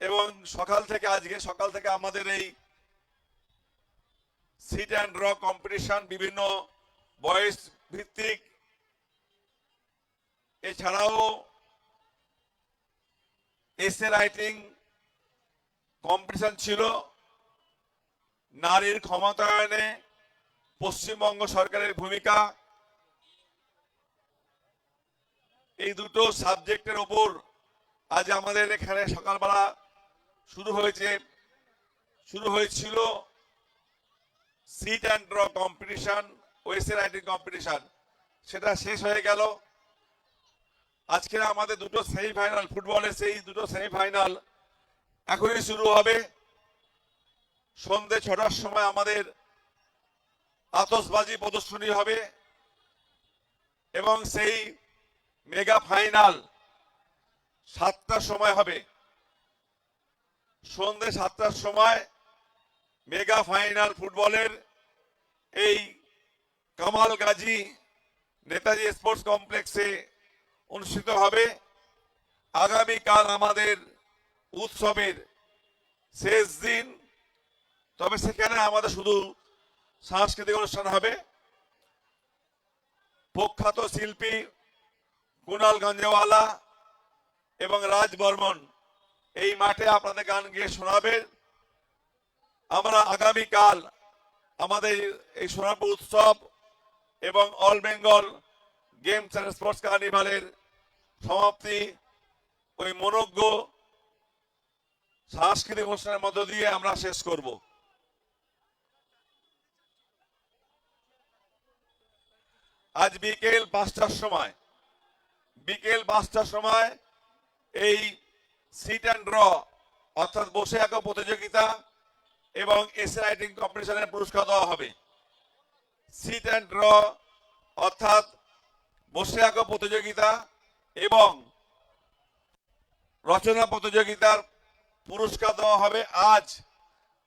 এবং সকাল থেকে আমাদের এই সিট অ্যান্ড ড্র কম্পিটিশন, বিভিন্ন বয়স ভিত্তিক, এছাড়াও এসে রাইটিং কম্পিটিশন ছিল। নারীর ক্ষমতায়নে পশ্চিমবঙ্গ সরকারের ভূমিকা, এই দুটো সাবজেক্টের ওপর আজ আমাদের এখানে সকালবেলা শুরু হয়েছিল সিট অ্যান্ড ড্র কম্পিটিশন ও এসে রাইটিং কম্পিটিশন, সেটা শেষ হয়ে গেল। আজকে আমাদের দুটো সেমিফাইনাল, ফুটবলের সেই দুটো সেমিফাইনাল এখনই শুরু হবে। সন্ধ্যে 6টার সময় আমাদের আতশবাজি প্রদর্শনী হবে, এবং সেই মেগা ফাইনাল 7টার সময় হবে। সন্ধ্যে 7টার সময় মেগা ফাইনাল ফুটবলের এই কামাল গাজী নেতাজি স্পোর্টস কমপ্লেক্সে অনুষ্ঠিত হবে। আগামীকাল আমাদের উৎসবের শেষ দিন, তবে সেখানে আমাদের শুধু সাংস্কৃতিক অনুষ্ঠান হবে। প্রখ্যাত শিল্পী কুনাল গঞ্জওয়ালা এবং রাজ বর্মন এই মাঠে আপনাদের গান গেয়ে শোনাবেন। আমরা আগামীকাল আমাদের এই সোনারপুর উৎসব এবং all Bengal games and sports কার্নিভালের সমাপ্তি ওই মনোজ্ঞ সাংস্কৃতিক অনুষ্ঠানের মধ্য দিয়ে আমরা শেষ করব। আজ বিকেল 5টার সময় এই সিট অ্যান্ড ড্র অর্থাৎ বসে আঁকো প্রতিযোগিতা এবং এসে রাইটিং কম্পিটিশনের পুরস্কার দেওয়া হবে। সিট অ্যান্ড ড্র অর্থাৎ বসে আঁকো প্রতিযোগিতা এবং রচনা প্রতিযোগিতার পুরস্কার দেওয়া হবে।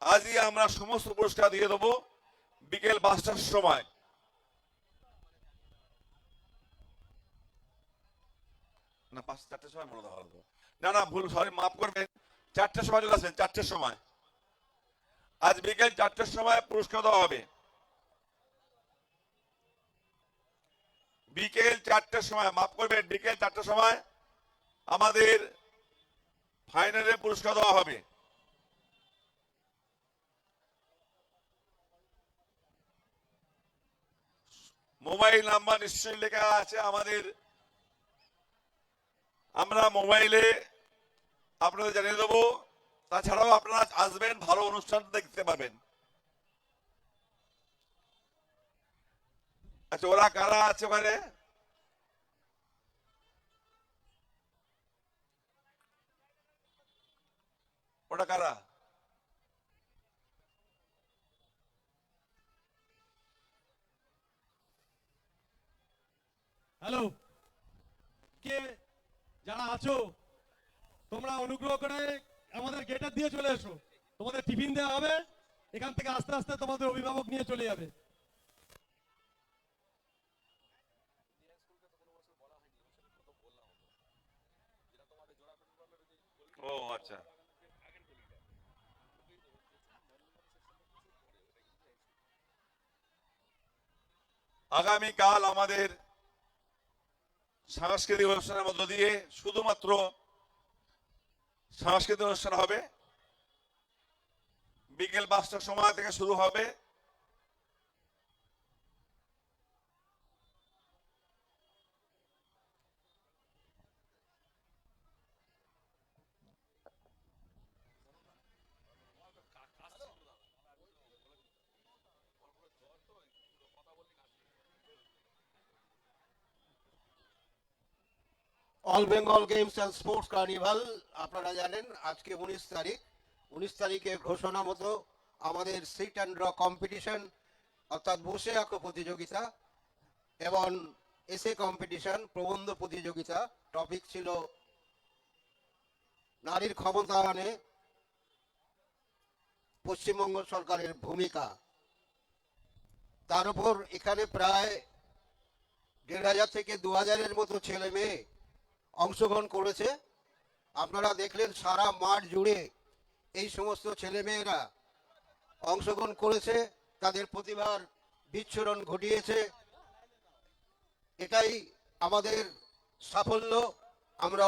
আজই আমরা সমস্ত পুরস্কার দিয়ে দেবো বিকেল 5টার সময়। না 4টার সময় মনে দেওয়া হলো না ভুল, সরি মাফ করবেন, 4টার সময় চলে আসবেন। 4টার সময় আজ বিকেল 4টার সময় পুরস্কার দেওয়া হবে। বিকেল 4টার সময়, মাফ করবেন, বিকেল 4টার সময় আমাদের ফাইনালে পুরস্কার দেওয়া হবে। মোবাইল নাম্বার নিশ্চয়ই লেখা আছে আমাদের, আমরা মোবাইলে আপনাদের জানিয়ে দেবো। তাছাড়াও আপনারা আসবেন, ভালো অনুষ্ঠান দেখতে পাবেন। আচ্ছা, ওরা কারা আছে ওখানে? ওটা কারা? হ্যালো, কে যারা আছো তোমরা অনুগ্রহ করে আমাদের গেটের দিয়ে চলে এসো। তোমাদের টিফিন দেওয়া হবে, এখান থেকে আস্তে আস্তে তোমাদের অভিভাবক নিয়ে চলে যাবে। ও আচ্ছা, আগামীকাল আমাদের সাংস্কৃতিক অনুষ্ঠানের মধ্য দিয়ে শুধুমাত্র সাংস্কৃতিক অনুষ্ঠান হবে। বিকেল 5টার সময় থেকে শুরু হবে। All Bengal games and sports carnival আপনারা জানেন আজকে 19 তারিখে ঘোষণা মতো আমাদের সিট অ্যান্ড ড্র কম্পিটিশন অর্থাৎ বসে আঁকো প্রতিযোগিতা এবং এসে কম্পিটিশন প্রবন্ধ প্রতিযোগিতা, টপিক ছিল নারীর ক্ষমতায়নে পশ্চিমবঙ্গ সরকারের ভূমিকা। তার উপর এখানে প্রায় 1500 থেকে 2000-এর মতো ছেলে মেয়ে অংশগ্রহণ করেছে। আপনারা দেখলেন সারা মাঠ জুড়ে এই সমস্ত ছেলেমেয়েরা অংশগ্রহণ করেছে, তাদের প্রতিভার বিচ্ছুরণ ঘটিয়েছে। এটাই আমাদের সাফল্য। আমরা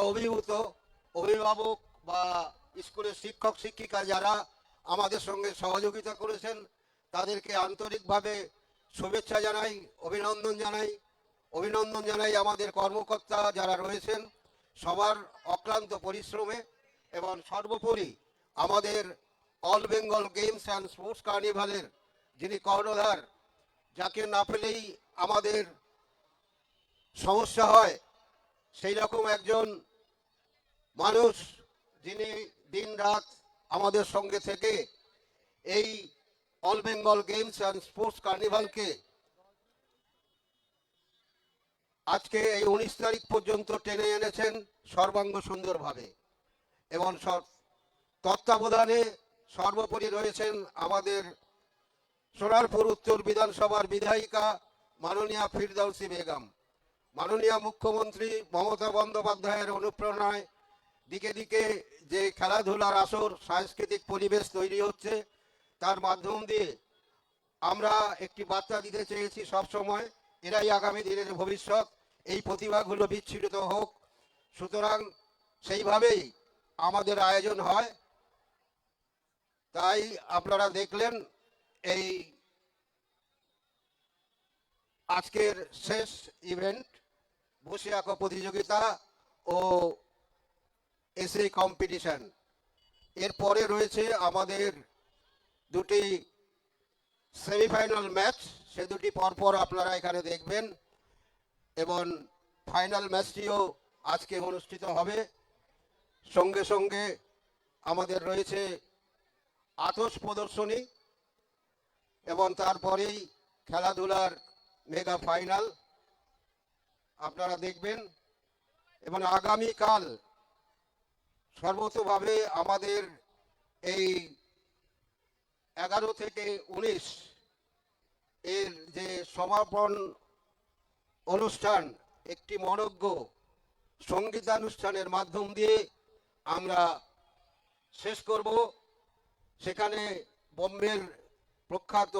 অভিভাবক বা স্কুলের শিক্ষক শিক্ষিকা যারা আমাদের সঙ্গে সহযোগিতা করেছেন তাদেরকে আন্তরিকভাবে শুভেচ্ছা জানাই, অভিনন্দন জানাই আমাদের কর্মকর্তা যারা রয়েছেন সবার অক্লান্ত পরিশ্রমে, এবং সর্বোপরি আমাদের all Bengal games and sports কার্নিভালের যিনি কর্ণধার, যাকে না পেলেই আমাদের সমস্যা হয়, সেই রকম একজন মানুষ যিনি দিন রাত আমাদের সঙ্গে থেকে এই all Bengal games and sports কার্নিভালকে আজকে এই 19 তারিখ পর্যন্ত টেনে এনেছেন সর্বাঙ্গ সুন্দরভাবে। এবং তত্ত্বাবধানে সর্বোপরি রয়েছেন আমাদের সোনারপুর উত্তর বিধানসভার বিধায়িকা মাননীয়া ফিরদৌসী বেগম। মাননীয় মুখ্যমন্ত্রী মমতা বন্দ্যোপাধ্যায়ের অনুপ্রেরণায় দিকে দিকে যে খেলাধুলার আসর, সাংস্কৃতিক পরিবেশ তৈরি হচ্ছে, তার মাধ্যম দিয়ে আমরা একটি বার্তা দিতে চেয়েছি সবসময় এরাই আগামী দিনের ভবিষ্যৎ, এই প্রতিভাগুলো বিচ্ছুরিত হোক। সুতরাং সেইভাবেই আমাদের আয়োজন হয়। তাই আপনারা দেখলেন এই আজকের শেষ ইভেন্ট বসে আঁকো প্রতিযোগিতা ও এসে কম্পিটিশন। এরপরে রয়েছে আমাদের দুটি সেমিফাইনাল ম্যাচ, সে দুটি পরপর আপনারা এখানে দেখবেন এবং ফাইনাল ম্যাচটিও আজকে অনুষ্ঠিত হবে। সঙ্গে সঙ্গে আমাদের রয়েছে আতশ প্রদর্শনী এবং তারপরেই খেলাধুলার মেগা ফাইনাল আপনারা দেখবেন। এবং আগামীকাল সর্বতভাবে আমাদের এই 11 থেকে 19 এর যে সমাপন অনুষ্ঠান, একটি মনোজ্ঞ সঙ্গীতানুষ্ঠানের মাধ্যম দিয়ে আমরা শেষ করব। সেখানে বোম্বের প্রখ্যাত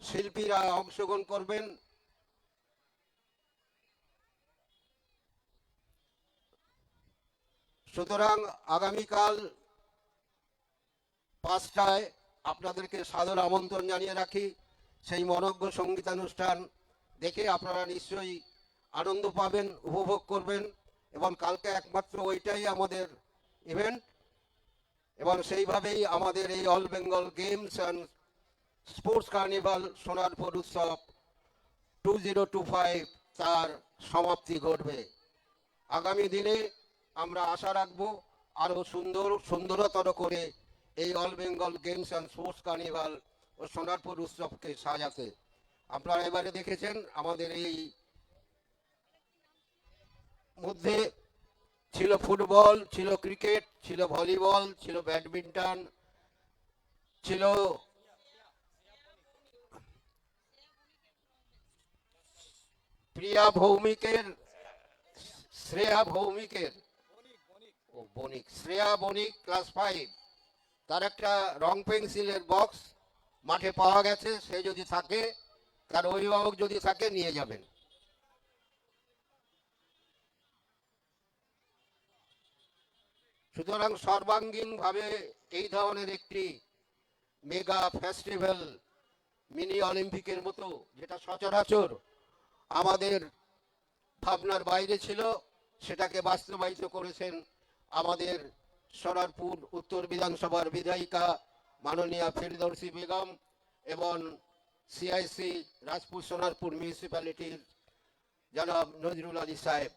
শিল্পীরা অংশগ্রহণ করবেন। সুতরাং আগামীকাল 5টায় আপনাদেরকে সাদর আমন্ত্রণ জানিয়ে রাখি। সেই মনোজ্ঞ সঙ্গীতানুষ্ঠান দেখে আপনারা নিশ্চয়ই আনন্দ পাবেন, উপভোগ করবেন। এবং কালকে একমাত্র ওইটাই আমাদের ইভেন্ট এবং সেইভাবেই আমাদের এই all Bengal games and sports carnival Sonarpur উৎসব 2025 তার সমাপ্তি ঘটবে। আগামী দিনে আমরা আশা রাখবো আরও সুন্দরতর করে এই all Bengal games and sports carnival ও সোনারপুর উৎসবকে সাজাতে। আপনারা এবারে দেখেছেন আমাদের এই মধ্যে ছিল ফুটবল, ছিল ক্রিকেট, ছিল ভলিবল, ছিল ব্যাডমিন্টন, ছিল শ্রেয়া বণিক ক্লাস 5, তার একটা রং পেন্সিলের বক্স মাঠে পাওয়া গেছে। সে যদি থাকে, তার অভিভাবক যদি থাকে, নিয়ে যাবেন। সুতরাং সর্বাঙ্গীনভাবে এই ধরনের একটি মেগা ফেস্টিভ্যাল, মিনি অলিম্পিকের মতো, যেটা সচরাচর আমাদের ভাবনার বাইরে ছিল, সেটাকে বাস্তবায়িত করেছেন আমাদের সোনারপুর উত্তর বিধানসভার বিধায়িকা মাননীয়া ফেরদৌসী বেগম এবং সিআইসি রাজপুর সোনারপুর মিউনিসিপ্যালিটির জনাব নজরুল আলী সাহেব।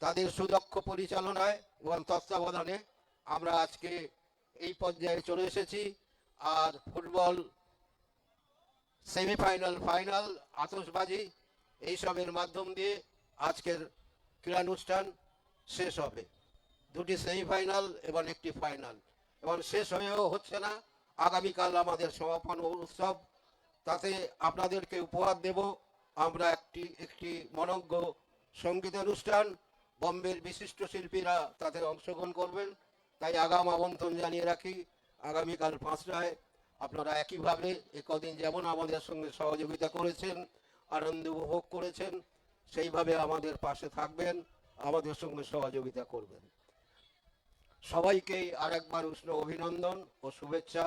তাদের সুদক্ষ পরিচালনায় এবং তত্ত্বাবধানে আমরা আজকে এই পর্যায়ে চলে এসেছি। আর ফুটবল সেমিফাইনাল, ফাইনাল, আতশবাজি এইসবের মাধ্যম দিয়ে আজকের ক্রীড়ানুষ্ঠান শেষ হবে। দুটি সেমিফাইনাল এবং একটি ফাইনাল, এবং শেষ হয়েও হচ্ছে না। আগামীকাল আমাদের সমাপন উৎসব, তাতে আপনাদেরকে উপহার দেব আমরা একটি মনোজ্ঞ সঙ্গীতানুষ্ঠান। বম্বের বিশিষ্ট শিল্পীরা তাতে অংশগ্রহণ করবেন। তাই আগাম আমন্ত্রণ জানিয়ে রাখি, আগামীকাল 5টায় আপনারা একইভাবে একদিন যেমন আমাদের সঙ্গে সহযোগিতা করেছেন, আনন্দ উপভোগ করেছেন, সেইভাবে আমাদের পাশে থাকবেন, আমাদের সঙ্গে সহযোগিতা করবেন। সবাইকেই আরেকবার উষ্ণ অভিনন্দন ও শুভেচ্ছা।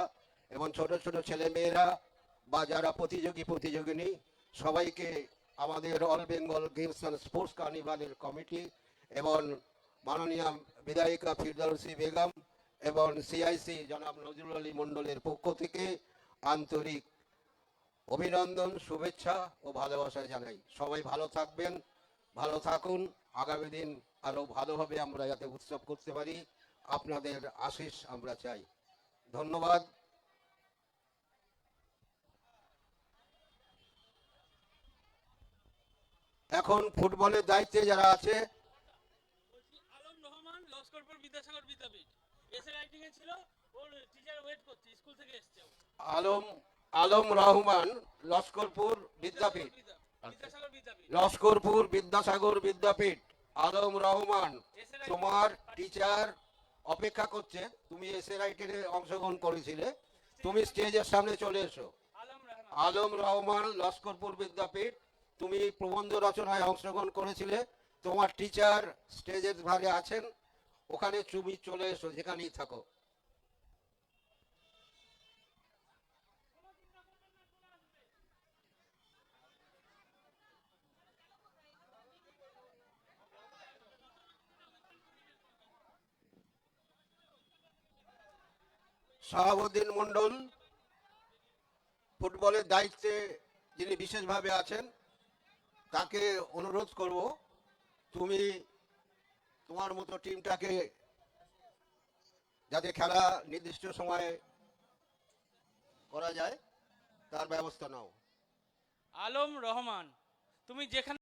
এবং ছোট ছোট ছেলে মেয়েরা বা যারা প্রতিযোগিনী সবাইকে আমাদের all Bengal games and sports কার্নিভালের কমিটি এবং মাননীয় বিধায়িকা ফেরদৌসী বেগম এবং সিআইসি জনাব নজরুল আলী মণ্ডলের পক্ষ থেকে আন্তরিক অভিনন্দন, শুভেচ্ছা ও ভালোবাসা জানাই। সবাই ভালো থাকবেন, ভালো থাকুন। আগামী দিন আরও ভালোভাবে আমরা যাতে উৎসব করতে পারি, আপনাদের আশীষ আমরা চাই। ধন্যবাদ। এখন ফুটবলের দায়িত্বে যারা আছে, আলম রহমান, লস্করপুর বিদ্যাসাগর বিদ্যাপীঠ, এসে রাইটিং এ ছিল, ওর টিচার ওয়েট করছে, স্কুল থেকে এসেছে। আলম রহমান, লস্করপুর বিদ্যাপীঠ, লস্করপুর বিদ্যাসাগর বিদ্যাপীঠ। আলম রহমান, তোমার টিচার অপেক্ষা করছে। তুমি এসে রাইটিংয়ে অংশগ্রহণ করেছিলে, তুমি স্টেজের সামনে চলে এসো। আলম রহমান, লস্করপুর বিদ্যাপীঠ, তুমি তুমি প্রবন্ধ রচনায় অংশগ্রহণ করেছিলে, তোমার টিচার স্টেজের ধারে আছেন, ওখানে তুমি চলে এসো যেখানেই থাকো। শাহাবুদ্দিন মণ্ডল ফুটবলের দায়িত্বে যিনি বিশেষভাবে আছেন, তাকে অনুরোধ করব তুমি তোমার মতো টিমটাকে যাতে খেলা নির্দিষ্ট সময়ে করা যায় তার ব্যবস্থা নাও। আলম রহমান, তুমি যেখানে